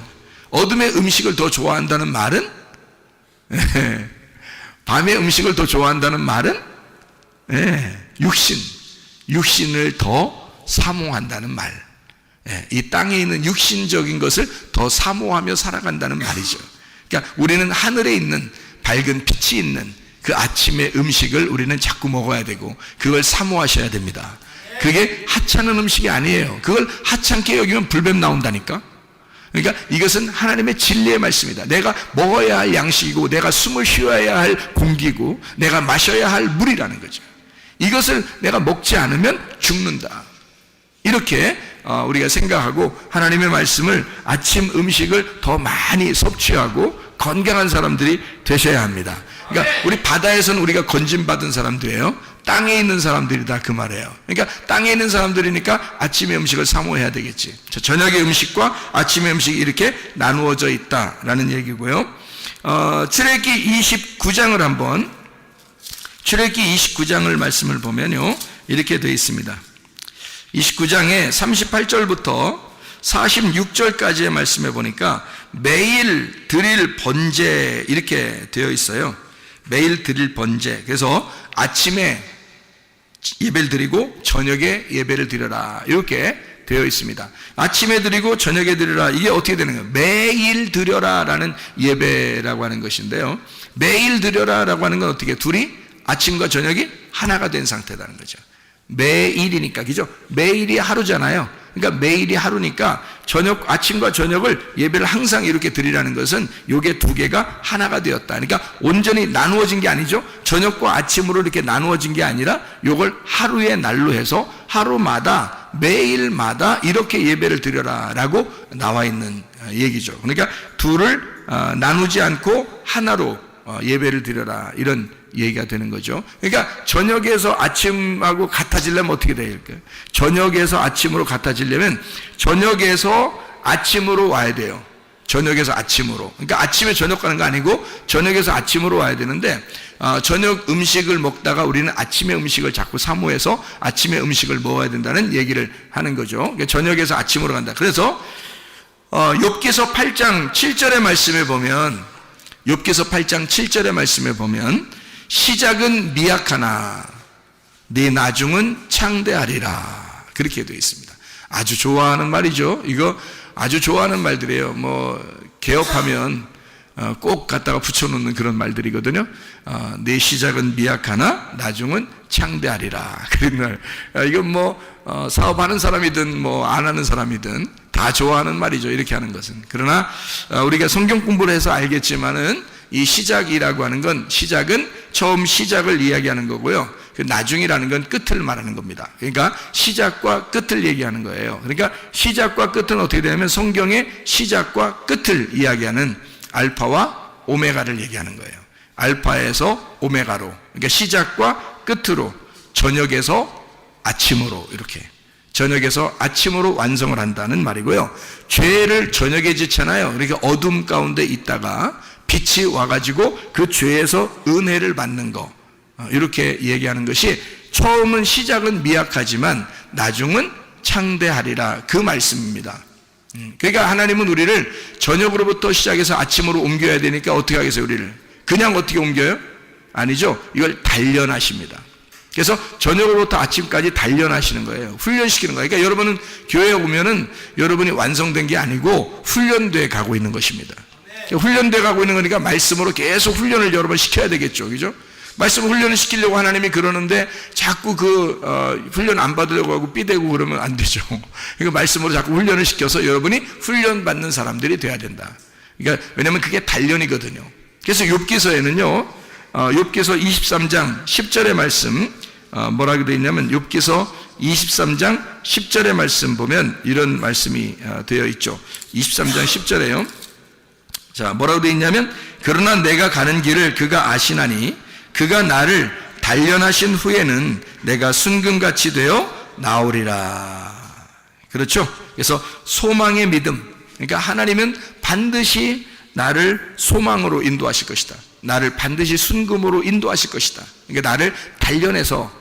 어둠의 음식을 더 좋아한다는 말은 밤의 음식을 더 좋아한다는 말은 육신을 더 사모한다는 말. 이 땅에 있는 육신적인 것을 더 사모하며 살아간다는 말이죠. 그러니까 우리는 하늘에 있는 밝은 빛이 있는 그 아침의 음식을 우리는 자꾸 먹어야 되고 그걸 사모하셔야 됩니다. 그게 하찮은 음식이 아니에요. 그걸 하찮게 여기면 불뱀 나온다니까. 그러니까 이것은 하나님의 진리의 말씀이다. 내가 먹어야 할 양식이고 내가 숨을 쉬어야 할 공기고 내가 마셔야 할 물이라는 거죠. 이것을 내가 먹지 않으면 죽는다. 이렇게 우리가 생각하고 하나님의 말씀을, 아침 음식을 더 많이 섭취하고 건강한 사람들이 되셔야 합니다. 그러니까 우리 바다에서는 우리가 건짐받은 사람들이에요. 땅에 있는 사람들이다 그 말이에요. 그러니까 땅에 있는 사람들이니까 아침의 음식을 사모해야 되겠지. 저녁의 음식과 아침의 음식이 이렇게 나누어져 있다라는 얘기고요. 출애굽기 29장을 한번, 출애굽기 29장을 말씀을 보면요 이렇게 되어 있습니다. 29장에 38절부터 46절까지의 말씀에 보니까 매일 드릴 번제 이렇게 되어 있어요. 매일 드릴 번제. 그래서 아침에 예배를 드리고 저녁에 예배를 드려라 이렇게 되어 있습니다. 아침에 드리고 저녁에 드려라. 이게 어떻게 되는 거예요? 매일 드려라 라는 예배라고 하는 것인데요, 매일 드려라 라고 하는 건 어떻게, 둘이 아침과 저녁이 하나가 된 상태라는 거죠. 매일이니까, 그죠? 매일이 하루잖아요. 그러니까 매일이 하루니까 아침과 저녁을 예배를 항상 이렇게 드리라는 것은 요게 두 개가 하나가 되었다. 그러니까 온전히 나누어진 게 아니죠. 저녁과 아침으로 이렇게 나누어진 게 아니라 요걸 하루의 날로 해서 하루마다 매일마다 이렇게 예배를 드려라 라고 나와 있는 얘기죠. 그러니까 둘을 나누지 않고 하나로 예배를 드려라, 이런 얘기가 되는 거죠. 그러니까 저녁에서 아침하고 같아지려면 어떻게 돼야 될까요? 저녁에서 아침으로 같아지려면 저녁에서 아침으로 와야 돼요. 저녁에서 아침으로. 그러니까 아침에 저녁 가는 거 아니고 저녁에서 아침으로 와야 되는데, 저녁 음식을 먹다가 우리는 아침에 음식을 자꾸 사모해서 아침에 음식을 먹어야 된다는 얘기를 하는 거죠. 그러니까 저녁에서 아침으로 간다. 그래서 욥기서 8장 7절의 말씀에 보면, 욥기서 8장 7절의 말씀에 보면 시작은 미약하나 네 나중은 창대하리라, 그렇게 되어 있습니다. 아주 좋아하는 말이죠. 이거 아주 좋아하는 말들이에요. 개업하면 꼭 갖다가 붙여놓는 그런 말들이거든요. 내 시작은 미약하나 나중은 창대하리라, 그런 말. 이건 사업하는 사람이든 안 하는 사람이든 다 좋아하는 말이죠, 이렇게 하는 것은. 그러나 우리가 성경 공부를 해서 알겠지만은 이 시작이라고 하는 건, 시작은 처음 시작을 이야기하는 거고요, 그 나중이라는 건 끝을 말하는 겁니다. 그러니까 시작과 끝을 얘기하는 거예요. 그러니까 시작과 끝은 어떻게 되냐면 성경의 시작과 끝을 이야기하는 알파와 오메가를 얘기하는 거예요. 알파에서 오메가로, 그러니까 시작과 끝으로, 저녁에서 아침으로, 이렇게 저녁에서 아침으로 완성을 한다는 말이고요. 죄를 저녁에 짓잖아요. 그러니까 어둠 가운데 있다가 빛이 와가지고 그 죄에서 은혜를 받는 거, 이렇게 얘기하는 것이, 처음은 시작은 미약하지만 나중은 창대하리라, 그 말씀입니다. 그러니까 하나님은 우리를 저녁으로부터 시작해서 아침으로 옮겨야 되니까 어떻게 하겠어요? 우리를 그냥 어떻게 옮겨요? 아니죠. 이걸 단련하십니다. 그래서 저녁으로부터 아침까지 단련하시는 거예요. 훈련시키는 거예요. 그러니까 여러분은 교회에 오면은 여러분이 완성된 게 아니고 훈련돼 가고 있는 것입니다. 훈련돼 가고 있는 거니까 말씀으로 계속 훈련을 여러 번 시켜야 되겠죠, 그죠? 말씀 훈련을 시키려고 하나님이 그러는데 자꾸 훈련 안 받으려고 하고 삐대고 그러면 안 되죠. 그러니까 말씀으로 자꾸 훈련을 시켜서 여러분이 훈련 받는 사람들이 돼야 된다. 그러니까 왜냐하면 그게 단련이거든요. 그래서 욥기서에는요, 욥기서 23장 10절의 말씀, 뭐라고 되어 있냐면 욥기서 23장 10절의 말씀 보면 이런 말씀이 되어 있죠. 23장 10절에요. 자, 뭐라고 되어 있냐면, 그러나 내가 가는 길을 그가 아시나니 그가 나를 단련하신 후에는 내가 순금같이 되어 나오리라. 그렇죠? 그래서 소망의 믿음. 그러니까 하나님은 반드시 나를 소망으로 인도하실 것이다. 나를 반드시 순금으로 인도하실 것이다. 그러니까 나를 단련해서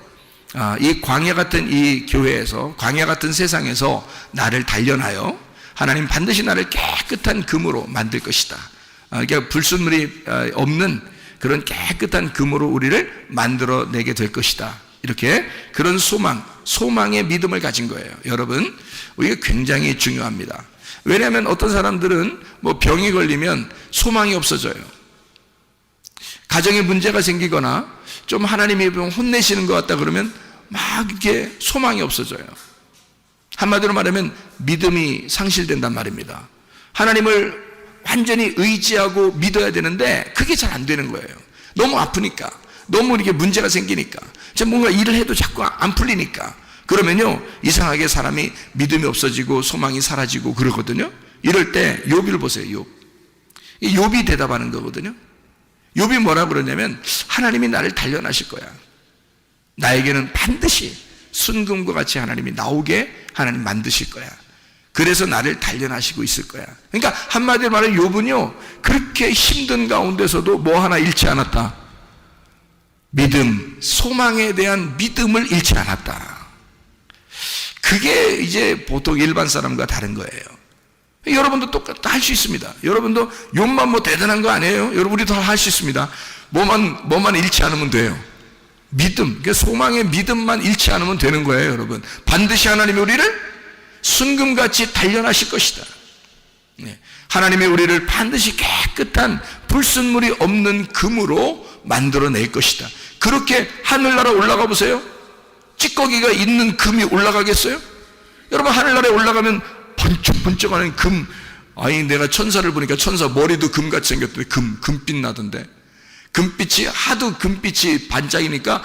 이 광야 같은 이 교회에서, 광야 같은 세상에서 나를 단련하여 하나님 반드시 나를 깨끗한 금으로 만들 것이다. 그러니까 불순물이 없는 그런 깨끗한 금으로 우리를 만들어내게 될 것이다. 이렇게 그런 소망의 믿음을 가진 거예요. 여러분, 이게 굉장히 중요합니다. 왜냐하면 어떤 사람들은 병이 걸리면 소망이 없어져요. 가정에 문제가 생기거나 좀 하나님이 혼내시는 것 같다 그러면 막 이렇게 소망이 없어져요. 한마디로 말하면 믿음이 상실된단 말입니다. 하나님을 완전히 의지하고 믿어야 되는데 그게 잘 안 되는 거예요. 너무 아프니까, 너무 이렇게 문제가 생기니까, 뭔가 일을 해도 자꾸 안 풀리니까. 그러면요, 이상하게 사람이 믿음이 없어지고 소망이 사라지고 그러거든요. 이럴 때 욥을 보세요. 욥이 대답하는 거거든요. 욥이 뭐라 그러냐면, 하나님이 나를 단련하실 거야. 나에게는 반드시 순금과 같이 하나님이 나오게 하나님 만드실 거야. 그래서 나를 단련하시고 있을 거야. 그러니까 한마디로 말하면 욥은요, 그렇게 힘든 가운데서도 뭐 하나 잃지 않았다. 믿음, 소망에 대한 믿음을 잃지 않았다. 그게 이제 보통 일반 사람과 다른 거예요. 여러분도 똑같이 할 수 있습니다. 여러분도 욕만 뭐 대단한 거 아니에요. 여러분 우리도 할 수 있습니다. 뭐만 잃지 않으면 돼요. 믿음, 소망의 믿음만 잃지 않으면 되는 거예요. 여러분 반드시 하나님이 우리를 순금같이 단련하실 것이다. 하나님이 우리를 반드시 깨끗한 불순물이 없는 금으로 만들어낼 것이다. 그렇게 하늘나라 올라가 보세요. 찌꺼기가 있는 금이 올라가겠어요? 여러분 하늘나라에 올라가면 번쩍번쩍하는 금, 아니 내가 천사를 보니까 천사 머리도 금같이 생겼던데 금빛 나던데, 금빛이 하도 금빛이 반짝이니까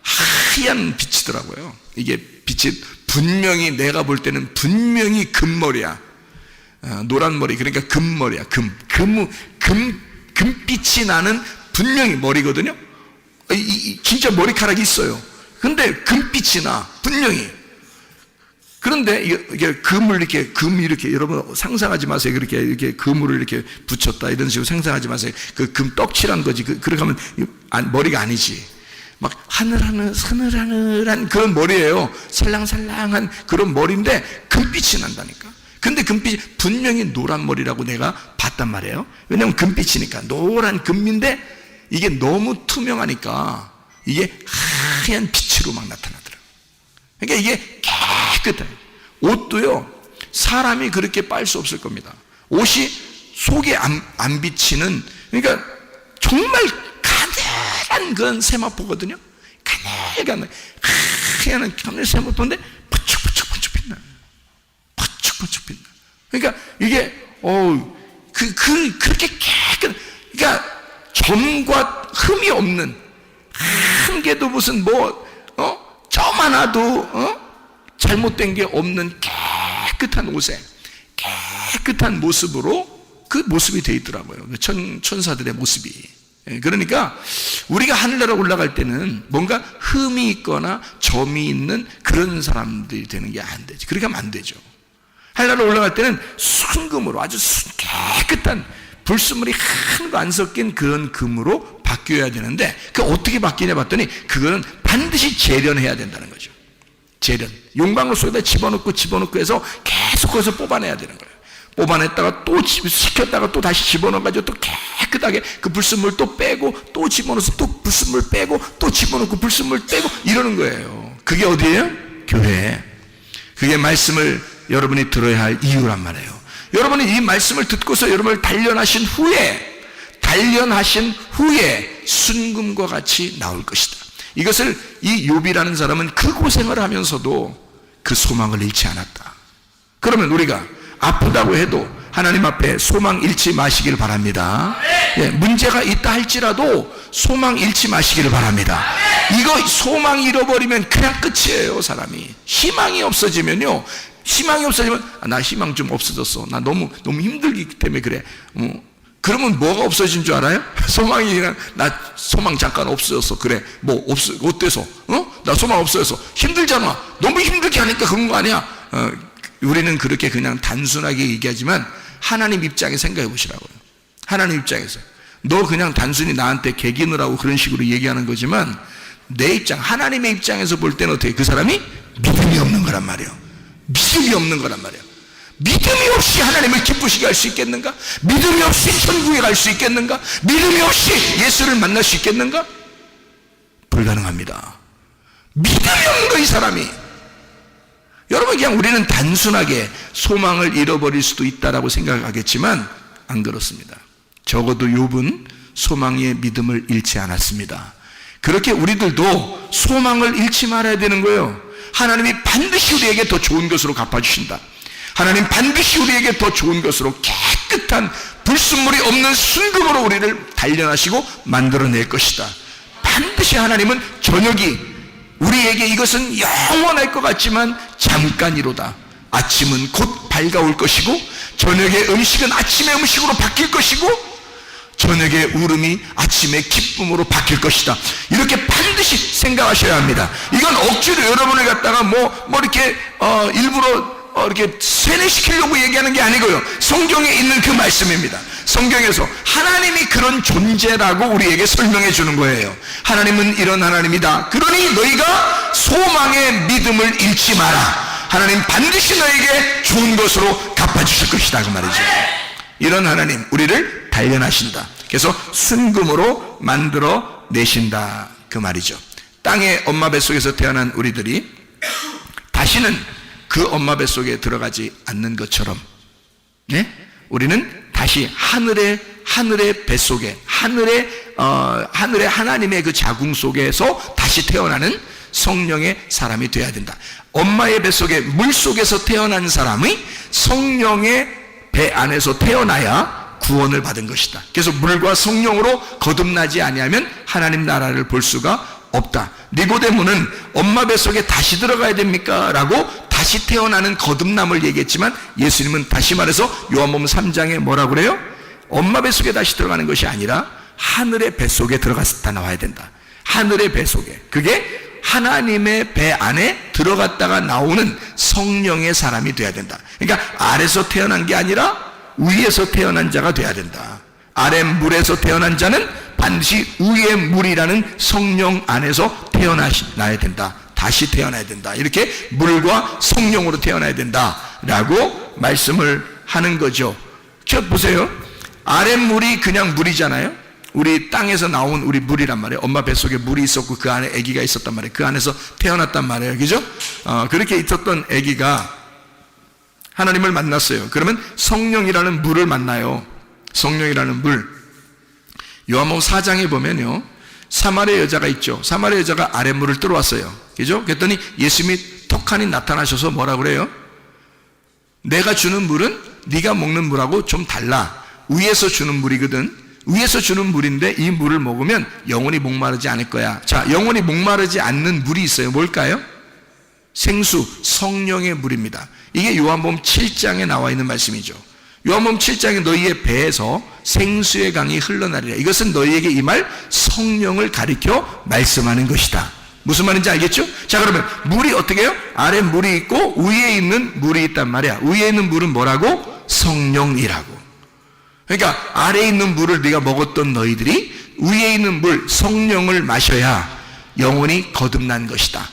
하얀 빛이더라고요. 이게 빛이 분명히 내가 볼 때는 분명히 금머리야. 노란 머리, 그러니까 금머리야. 금빛이 나는 분명히 머리거든요. 진짜 머리카락이 있어요. 근데 금빛이 나 분명히. 그런데 이게 금을 이렇게 여러분 상상하지 마세요. 이렇게 금을 이렇게 붙였다 이런 식으로 상상하지 마세요. 그 금 떡칠한 거지. 그렇게 하면 머리가 아니지. 막 하늘하늘한 그런 머리예요. 살랑살랑한 그런 머리인데 금빛이 난다니까. 근데 금빛이 분명히 노란 머리라고 내가 봤단 말이에요. 왜냐하면 금빛이니까 노란 금인데 이게 너무 투명하니까 이게 하얀 빛으로 막 나타나더라고요. 그러니까 이게 깨끗해. 옷도요 사람이 그렇게 빨 수 없을 겁니다. 옷이 속에 안 비치는, 그러니까 정말 가늘한 그런 세마포거든요. 가늘가늘 하얀 가늘 세마포인데 번쩍번쩍 빛나. 번쩍번쩍 빛나. 그러니까 이게 그렇게 깨끗, 그러니까 점과 흠이 없는, 한 개도 무슨 점 하나도 잘못된 게 없는 깨끗한 옷에 깨끗한 모습으로 그 모습이 되어 있더라고요. 천사들의 모습이. 그러니까 우리가 하늘나라 올라갈 때는 뭔가 흠이 있거나 점이 있는 그런 사람들이 되는 게 안 되지. 그렇게 하면 안 되죠. 하늘나라 올라갈 때는 순금으로 아주 깨끗한 불순물이 하나도 안 섞인 그런 금으로 바뀌어야 되는데, 그 어떻게 바뀌냐 봤더니 그거는 반드시 재련해야 된다는 거죠. 재련. 용광로 속에다 집어넣고 해서 계속 거기서 뽑아내야 되는 거예요. 뽑아냈다가 또 식혔다가 또 다시 집어넣어가지고 또 깨끗하게 그 불순물 또 빼고 또 집어넣어서 또 불순물 빼고 또 집어넣고 불순물 빼고 이러는 거예요. 그게 어디예요? 교회. 그게 말씀을 여러분이 들어야 할 이유란 말이에요. 여러분이 이 말씀을 듣고서 여러분을 단련하신 후에 순금과 같이 나올 것이다. 이것을 이 욥이라는 사람은 그 고생을 하면서도 그 소망을 잃지 않았다. 그러면 우리가 아프다고 해도 하나님 앞에 소망 잃지 마시길 바랍니다. 문제가 있다 할지라도 소망 잃지 마시기를 바랍니다. 이거 소망 잃어버리면 그냥 끝이에요. 사람이 희망이 없어지면요, 나 희망 좀 없어졌어, 나 너무 힘들기 때문에 그래. 그러면 뭐가 없어진 줄 알아요? 소망이 그냥, 나 소망 잠깐 없어졌어. 그래. 어때서? 나 소망 없어졌어. 힘들잖아. 너무 힘들게 하니까 그런 거 아니야? 우리는 그렇게 그냥 단순하게 얘기하지만 하나님 입장에 생각해 보시라고요. 하나님 입장에서. 너 그냥 단순히 나한테 개기느라고 그런 식으로 얘기하는 거지만, 내 입장, 하나님의 입장에서 볼 때는 어떻게? 그 사람이 믿음이 없는 거란 말이에요. 믿음이 없는 거란 말이에요. 믿음이 없이 하나님을 기쁘시게 할 수 있겠는가? 믿음이 없이 천국에 갈 수 있겠는가? 믿음이 없이 예수를 만날 수 있겠는가? 불가능합니다. 믿음이 없는 거, 이 사람이. 여러분, 그냥 우리는 단순하게 소망을 잃어버릴 수도 있다라고 생각하겠지만 안 그렇습니다. 적어도 욥은 소망의 믿음을 잃지 않았습니다. 그렇게 우리들도 소망을 잃지 말아야 되는 거예요. 하나님이 반드시 우리에게 더 좋은 것으로 갚아주신다. 하나님 반드시 우리에게 더 좋은 것으로 깨끗한 불순물이 없는 순금으로 우리를 단련하시고 만들어낼 것이다. 반드시 하나님은 저녁이 우리에게 이것은 영원할 것 같지만 잠깐이로다. 아침은 곧 밝아올 것이고 저녁의 음식은 아침의 음식으로 바뀔 것이고 저녁의 울음이 아침의 기쁨으로 바뀔 것이다. 이렇게 반드시 생각하셔야 합니다. 이건 억지로 여러분을 갖다가 이렇게 일부러 이렇게 세뇌시키려고 얘기하는 게 아니고요. 성경에 있는 그 말씀입니다. 성경에서 하나님이 그런 존재라고 우리에게 설명해 주는 거예요. 하나님은 이런 하나님이다. 그러니 너희가 소망의 믿음을 잃지 마라. 하나님 반드시 너에게 좋은 것으로 갚아주실 것이다 그 말이죠. 이런 하나님 우리를 단련하신다. 그래서 순금으로 만들어 내신다 그 말이죠. 땅의 엄마 뱃속에서 태어난 우리들이 다시는 그 엄마 뱃속에 들어가지 않는 것처럼, 네? 우리는 다시 하늘의 뱃속에 하늘의 하나님의 그 자궁 속에서 다시 태어나는 성령의 사람이 되어야 된다. 엄마의 뱃속에 물 속에서 태어난 사람이 성령의 배 안에서 태어나야 구원을 받은 것이다. 그래서 물과 성령으로 거듭나지 아니하면 하나님 나라를 볼 수가 없다. 니고데모는 엄마 뱃속에 다시 들어가야 됩니까? 라고 다시 태어나는 거듭남을 얘기했지만 예수님은 다시 말해서 요한복음 3장에 뭐라고 그래요? 엄마 뱃속에 다시 들어가는 것이 아니라 하늘의 뱃속에 들어갔다 나와야 된다. 하늘의 뱃속에. 그게 하나님의 배 안에 들어갔다가 나오는 성령의 사람이 돼야 된다. 그러니까 아래서 태어난 게 아니라 위에서 태어난 자가 돼야 된다. 아래 물에서 태어난 자는 반드시 위의 물이라는 성령 안에서 태어나야 된다. 다시 태어나야 된다. 이렇게 물과 성령으로 태어나야 된다 라고 말씀을 하는 거죠. 저 보세요. 아래 물이 그냥 물이잖아요. 우리 땅에서 나온 우리 물이란 말이에요. 엄마 뱃속에 물이 있었고 그 안에 아기가 있었단 말이에요. 그 안에서 태어났단 말이에요. 그죠? 그렇게 있었던 아기가 하나님을 만났어요. 그러면 성령이라는 물을 만나요. 성령이라는 물. 요한복음 4장에 보면요, 사마리아 여자가 있죠. 사마리아 여자가 아랫물을 들어왔어요. 그죠? 그랬더니 예수님이 턱하니 나타나셔서 뭐라 그래요? 내가 주는 물은 네가 먹는 물하고 좀 달라. 위에서 주는 물이거든. 위에서 주는 물인데 이 물을 먹으면 영원히 목마르지 않을 거야. 자, 영원히 목마르지 않는 물이 있어요. 뭘까요? 생수, 성령의 물입니다. 이게 요한복음 7장에 나와 있는 말씀이죠. 요한복음 7장에 너희의 배에서 생수의 강이 흘러나리라. 이것은 너희에게 임할 성령을 가리켜 말씀하는 것이다. 무슨 말인지 알겠죠? 자, 그러면 물이 어떻게 해요? 아래 물이 있고 위에 있는 물이 있단 말이야. 위에 있는 물은 뭐라고? 성령이라고. 그러니까 아래에 있는 물을 네가 먹었던 너희들이 위에 있는 물, 성령을 마셔야 영원히 거듭난 것이다.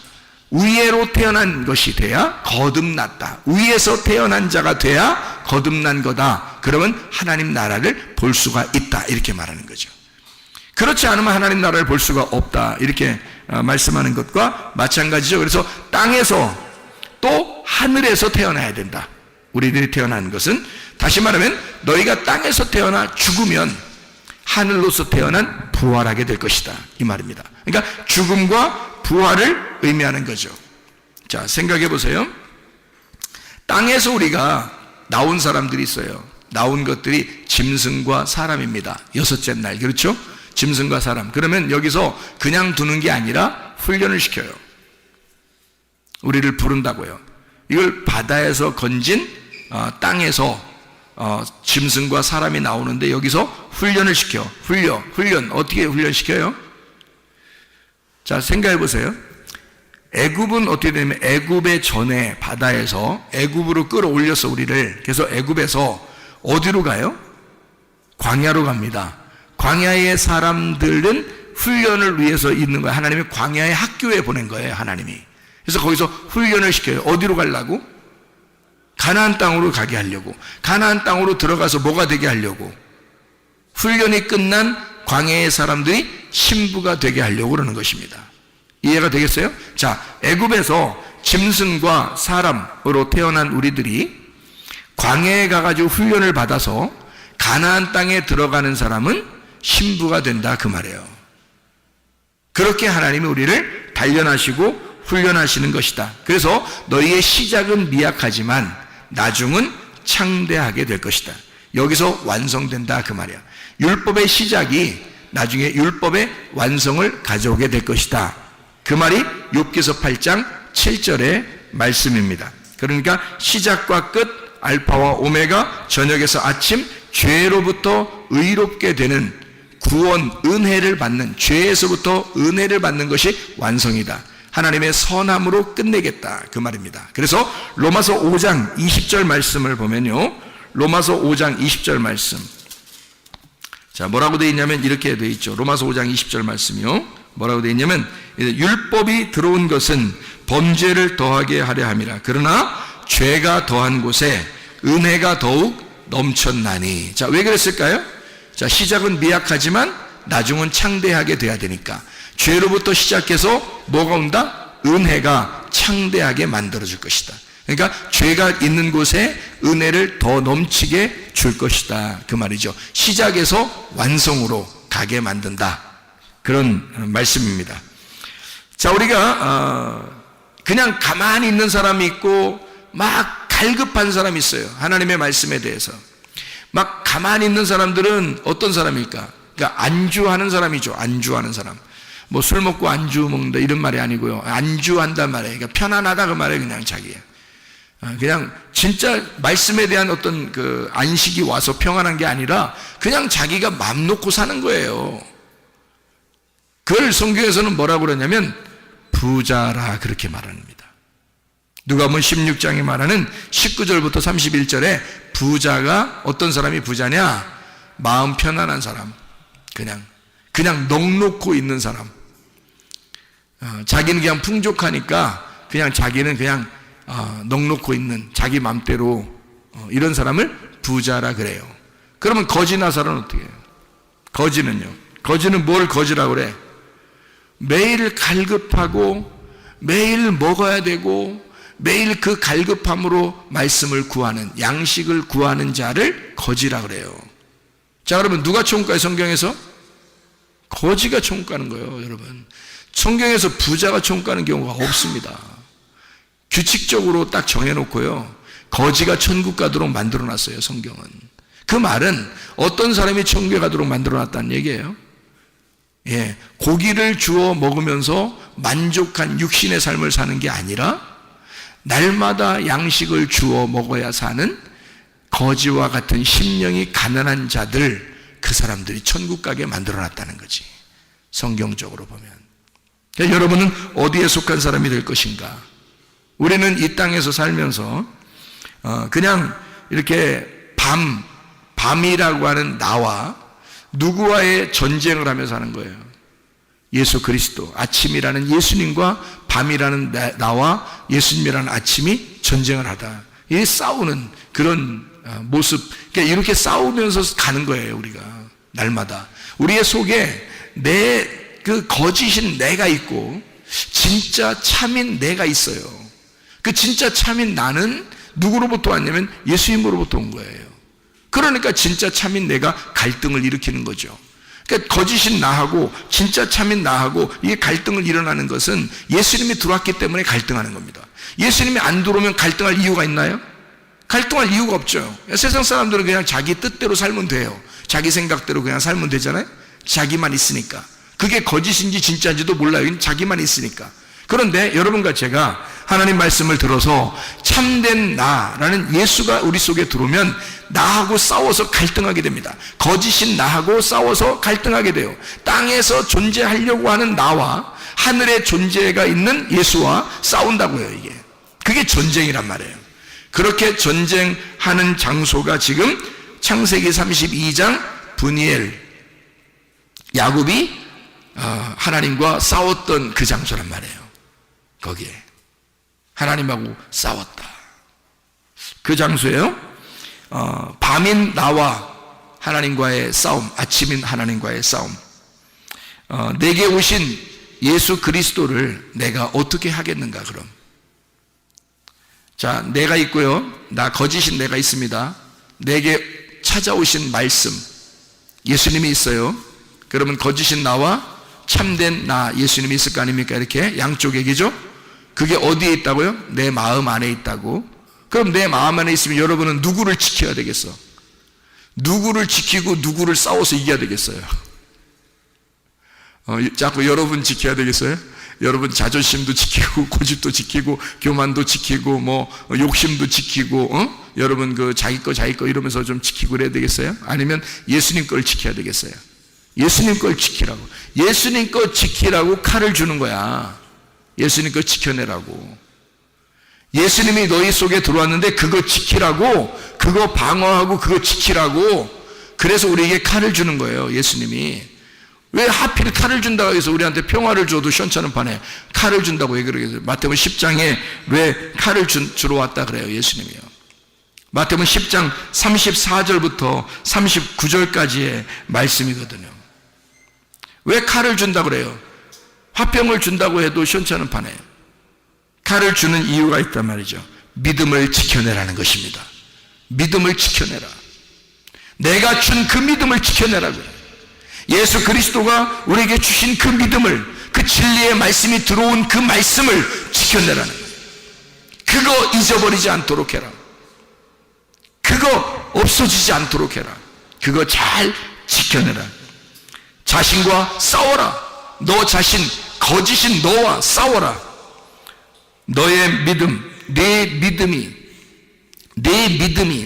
위에로 태어난 것이 돼야 거듭났다. 위에서 태어난 자가 돼야 거듭난 거다. 그러면 하나님 나라를 볼 수가 있다. 이렇게 말하는 거죠. 그렇지 않으면 하나님 나라를 볼 수가 없다. 이렇게 말씀하는 것과 마찬가지죠. 그래서 땅에서 또 하늘에서 태어나야 된다. 우리들이 태어난 것은 다시 말하면 너희가 땅에서 태어나 죽으면 하늘로서 태어난 부활하게 될 것이다. 이 말입니다. 그러니까 죽음과 부활을 의미하는 거죠. 자, 생각해 보세요. 땅에서 우리가 나온 사람들이 있어요. 나온 것들이 짐승과 사람입니다. 여섯째 날, 그렇죠? 짐승과 사람. 그러면 여기서 그냥 두는 게 아니라 훈련을 시켜요. 우리를 부른다고요. 이걸 바다에서 건진 땅에서 짐승과 사람이 나오는데 여기서 훈련을 시켜. 훈련. 어떻게 훈련시켜요? 자, 생각해 보세요. 애굽은 어떻게 되냐면 애굽의 전에 바다에서 애굽으로 끌어올려서 우리를, 그래서 애굽에서 어디로 가요? 광야로 갑니다. 광야의 사람들은 훈련을 위해서 있는 거예요. 하나님이 광야의 학교에 보낸 거예요. 하나님이. 그래서 거기서 훈련을 시켜요. 어디로 가려고? 가나안 땅으로 가게 하려고. 가나안 땅으로 들어가서 뭐가 되게 하려고. 훈련이 끝난 광야의 사람들이 신부가 되게 하려고 그러는 것입니다. 이해가 되겠어요? 자, 애굽에서 짐승과 사람으로 태어난 우리들이 광야에 가가지고 훈련을 받아서 가나안 땅에 들어가는 사람은 신부가 된다 그 말이에요. 그렇게 하나님이 우리를 단련하시고 훈련하시는 것이다. 그래서 너희의 시작은 미약하지만 나중은 창대하게 될 것이다. 여기서 완성된다 그 말이야. 율법의 시작이 나중에 율법의 완성을 가져오게 될 것이다. 그 말이 욥기서 8장 7절의 말씀입니다. 그러니까 시작과 끝, 알파와 오메가, 저녁에서 아침, 죄로부터 의롭게 되는 구원, 은혜를 받는, 죄에서부터 은혜를 받는 것이 완성이다. 하나님의 선함으로 끝내겠다 그 말입니다. 그래서 로마서 5장 20절 말씀을 보면요, 로마서 5장 20절 말씀, 자, 뭐라고 되어 있냐면 이렇게 되어 있죠. 로마서 5장 20절 말씀이요, 뭐라고 되어 있냐면 율법이 들어온 것은 범죄를 더하게 하려 함이라. 그러나 죄가 더한 곳에 은혜가 더욱 넘쳤나니. 자, 왜 그랬을까요? 자, 시작은 미약하지만 나중은 창대하게 돼야 되니까. 죄로부터 시작해서 뭐가 온다? 은혜가 창대하게 만들어줄 것이다. 그러니까 죄가 있는 곳에 은혜를 더 넘치게 줄 것이다, 그 말이죠. 시작에서 완성으로 가게 만든다, 그런 말씀입니다. 자, 우리가 그냥 가만히 있는 사람이 있고 막 갈급한 사람이 있어요. 하나님의 말씀에 대해서 막 가만히 있는 사람들은 어떤 사람일까? 그러니까 안주하는 사람이죠. 안주하는 사람. 뭐 술 먹고 안주 먹는다 이런 말이 아니고요. 안주한단 말이에요. 그러니까 편안하다 그 말이에요. 그냥 자기야. 그냥 진짜 말씀에 대한 어떤 그 안식이 와서 평안한 게 아니라 그냥 자기가 맘 놓고 사는 거예요. 그걸 성경에서는 뭐라고 그러냐면 부자라 그렇게 말합니다. 누가복음 16장에 말하는 19절부터 31절에 부자가 어떤 사람이 부자냐? 마음 편안한 사람, 그냥 넋놓고 있는 사람. 자기는 그냥 풍족하니까 그냥 자기는 그냥 넋놓고 있는 자기 맘대로 이런 사람을 부자라 그래요. 그러면 거지 나사로는 어떻게 해요? 거지는 뭘 거지라고 그래? 매일 갈급하고 매일 먹어야 되고 매일 그 갈급함으로 말씀을 구하는, 양식을 구하는 자를 거지라 그래요. 자, 그러면 누가 총가요? 성경에서? 거지가 총가는 거예요, 여러분. 성경에서 부자가 총가는 경우가 없습니다. 규칙적으로 딱 정해놓고요, 거지가 천국 가도록 만들어놨어요, 성경은. 그 말은 어떤 사람이 천국에 가도록 만들어놨다는 얘기예요. 예, 고기를 주워 먹으면서 만족한 육신의 삶을 사는 게 아니라 날마다 양식을 주워 먹어야 사는 거지와 같은 심령이 가난한 자들, 그 사람들이 천국 가게 만들어놨다는 거지, 성경적으로 보면. 그러니까 여러분은 어디에 속한 사람이 될 것인가? 우리는 이 땅에서 살면서 그냥 이렇게 밤이라고 하는 나와 누구와의 전쟁을 하면서 하는 거예요. 예수 그리스도, 아침이라는 예수님과 밤이라는 나와 예수님이라는 아침이 전쟁을 하다, 이 싸우는 그런 모습. 그러니까 이렇게 싸우면서 가는 거예요. 우리가 날마다 우리의 속에 그 거짓인 내가 있고 진짜 참인 내가 있어요. 그 진짜 참인 나는 누구로부터 왔냐면 예수님으로부터 온 거예요. 그러니까 진짜 참인 내가 갈등을 일으키는 거죠. 그러니까 거짓인 나하고 진짜 참인 나하고 이게 갈등을 일어나는 것은 예수님이 들어왔기 때문에 갈등하는 겁니다. 예수님이 안 들어오면 갈등할 이유가 있나요? 갈등할 이유가 없죠. 세상 사람들은 그냥 자기 뜻대로 살면 돼요. 자기 생각대로 그냥 살면 되잖아요. 자기만 있으니까. 그게 거짓인지 진짜인지도 몰라요. 자기만 있으니까. 그런데 여러분과 제가 하나님 말씀을 들어서 참된 나라는 예수가 우리 속에 들어오면 나하고 싸워서 갈등하게 됩니다. 거짓인 나하고 싸워서 갈등하게 돼요. 땅에서 존재하려고 하는 나와 하늘에 존재가 있는 예수와 싸운다고요. 이게 그게 전쟁이란 말이에요. 그렇게 전쟁하는 장소가 지금 창세기 32장 브니엘, 야곱이 하나님과 싸웠던 그 장소란 말이에요. 거기에 하나님하고 싸웠다. 그 장소에요, 밤인 나와 하나님과의 싸움, 아침인 하나님과의 싸움. 내게 오신 예수 그리스도를 내가 어떻게 하겠는가? 그럼 자, 내가 있고요, 나 거짓인 내가 있습니다. 내게 찾아오신 말씀 예수님이 있어요. 그러면 거짓인 나와 참된 나 예수님이 있을 거 아닙니까? 이렇게 양쪽 얘기죠. 그게 어디에 있다고요? 내 마음 안에 있다고. 그럼 내 마음 안에 있으면 여러분은 누구를 지켜야 되겠어? 누구를 지키고 누구를 싸워서 이겨야 되겠어요? 자꾸 여러분 지켜야 되겠어요? 여러분 자존심도 지키고 고집도 지키고 교만도 지키고 뭐 욕심도 지키고 여러분 그 자기 거 이러면서 좀 지키고 그래야 되겠어요? 아니면 예수님 걸 지켜야 되겠어요? 예수님 걸 지키라고. 예수님 거 지키라고 칼을 주는 거야. 예수님 거 지켜내라고. 예수님이 너희 속에 들어왔는데 그거 지키라고, 그거 방어하고 그거 지키라고. 그래서 우리에게 칼을 주는 거예요. 예수님이 왜 하필 칼을 준다고 해서 우리한테 평화를 줘도 시원찮은 판에 칼을 준다고 왜 그러겠어요? 마태복음 10장에 왜 칼을 주러 왔다 그래요? 예수님이요. 마태복음 10장 34절부터 39절까지의 말씀이거든요. 왜 칼을 준다고 그래요? 화병을 준다고 해도 시원찮은 판에 칼을 주는 이유가 있단 말이죠. 믿음을 지켜내라는 것입니다. 믿음을 지켜내라. 내가 준 그 믿음을 지켜내라고요. 예수 그리스도가 우리에게 주신 그 믿음을, 그 진리의 말씀이 들어온 그 말씀을 지켜내라는 거예요. 그거 잊어버리지 않도록 해라. 그거 없어지지 않도록 해라. 그거 잘 지켜내라. 자신과 싸워라. 너 자신, 거짓인 너와 싸워라. 너의 믿음, 내 믿음이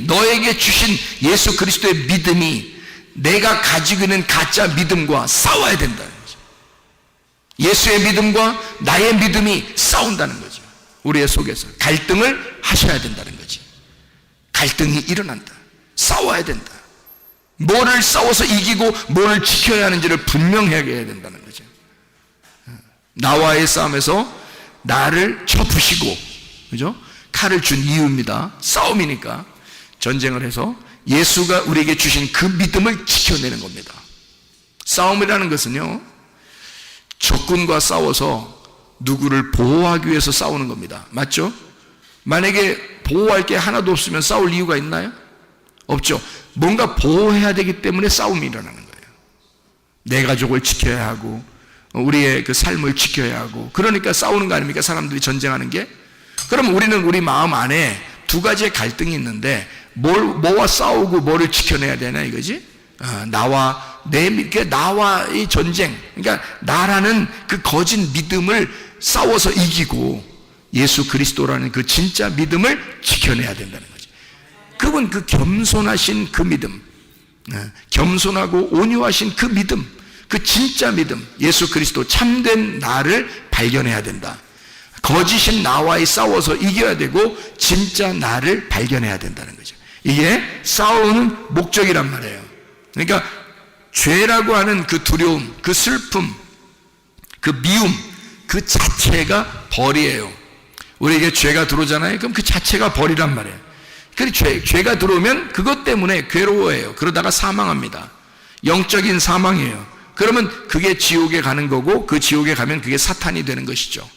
너에게 주신 예수 그리스도의 믿음이 내가 가지고 있는 가짜 믿음과 싸워야 된다는 거죠. 예수의 믿음과 나의 믿음이 싸운다는 거죠. 우리의 속에서 갈등을 하셔야 된다는 거지. 갈등이 일어난다. 싸워야 된다. 뭐를 싸워서 이기고 뭐를 지켜야 하는지를 분명하게 해야 된다는 거죠. 나와의 싸움에서 나를 쳐부시고, 그죠? 칼을 준 이유입니다. 싸움이니까. 전쟁을 해서 예수가 우리에게 주신 그 믿음을 지켜내는 겁니다. 싸움이라는 것은요, 적군과 싸워서 누구를 보호하기 위해서 싸우는 겁니다. 맞죠? 만약에 보호할 게 하나도 없으면 싸울 이유가 있나요? 없죠. 뭔가 보호해야 되기 때문에 싸움이 일어나는 거예요. 내 가족을 지켜야 하고 우리의 그 삶을 지켜야 하고, 그러니까 싸우는 거 아닙니까? 사람들이 전쟁하는 게. 그럼 우리는 우리 마음 안에 두 가지의 갈등이 있는데 뭐와 싸우고 뭐를 지켜내야 되나 이거지? 나와의 전쟁, 그러니까 나라는 그 거짓 믿음을 싸워서 이기고 예수 그리스도라는 그 진짜 믿음을 지켜내야 된다는 거지. 그분 그 겸손하신 그 믿음, 겸손하고 온유하신 그 믿음, 그 진짜 믿음, 예수 그리스도 참된 나를 발견해야 된다. 거짓인 나와의 싸워서 이겨야 되고 진짜 나를 발견해야 된다는 거죠. 이게 싸우는 목적이란 말이에요. 그러니까 죄라고 하는 그 두려움, 그 슬픔, 그 미움, 그 자체가 벌이에요. 우리에게 죄가 들어오잖아요. 그럼 그 자체가 벌이란 말이에요. 그래서 죄가 들어오면 그것 때문에 괴로워해요. 그러다가 사망합니다. 영적인 사망이에요. 그러면 그게 지옥에 가는 거고, 그 지옥에 가면 그게 사탄이 되는 것이죠.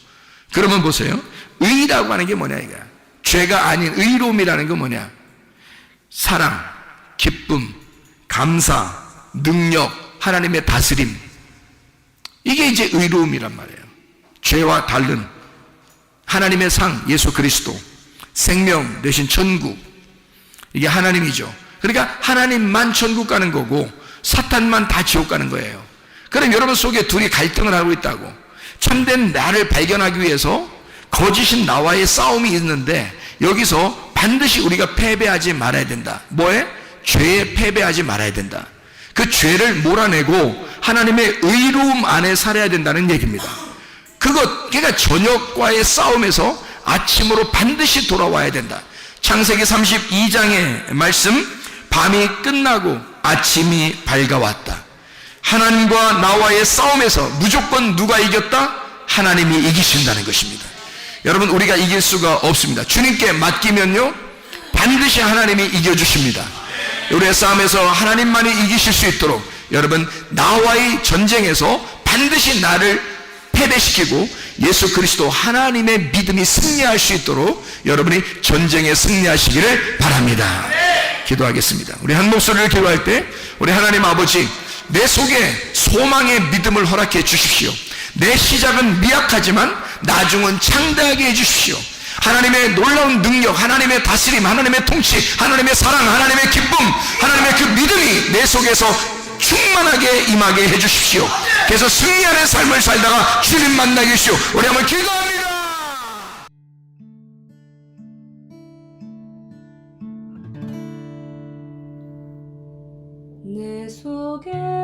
그러면 보세요. 의라고 하는 게 뭐냐 이거야. 죄가 아닌 의로움이라는 건 뭐냐? 사랑, 기쁨, 감사, 능력, 하나님의 다스림. 이게 이제 의로움이란 말이에요. 죄와 다른 하나님의 상, 예수 그리스도, 생명 대신 천국, 이게 하나님이죠. 그러니까 하나님만 천국 가는 거고 사탄만 다 지옥 가는 거예요. 그럼 여러분 속에 둘이 갈등을 하고 있다고. 참된 나를 발견하기 위해서 거짓인 나와의 싸움이 있는데 여기서 반드시 우리가 패배하지 말아야 된다. 뭐에? 죄에 패배하지 말아야 된다. 그 죄를 몰아내고 하나님의 의로움 안에 살아야 된다는 얘기입니다. 그러니까 저녁과의 싸움에서 아침으로 반드시 돌아와야 된다. 창세기 32장의 말씀, 밤이 끝나고 아침이 밝아왔다. 하나님과 나와의 싸움에서 무조건 누가 이겼다? 하나님이 이기신다는 것입니다. 여러분, 우리가 이길 수가 없습니다. 주님께 맡기면요 반드시 하나님이 이겨주십니다. 우리의 싸움에서 하나님만이 이기실 수 있도록 여러분, 나와의 전쟁에서 반드시 나를 패배시키고 예수 그리스도 하나님의 믿음이 승리할 수 있도록 여러분이 전쟁에 승리하시기를 바랍니다. 기도하겠습니다. 우리 한 목소리를 기도할 때 우리 하나님 아버지, 내 속에 소망의 믿음을 허락해 주십시오. 내 시작은 미약하지만 나중은 창대하게 해 주십시오. 하나님의 놀라운 능력, 하나님의 다스림, 하나님의 통치, 하나님의 사랑, 하나님의 기쁨, 하나님의 그 믿음이 내 속에서 충만하게 임하게 해 주십시오. 그래서 승리하는 삶을 살다가 주님 만나게 해주시오. 우리 한번 기도합니다. 내 속에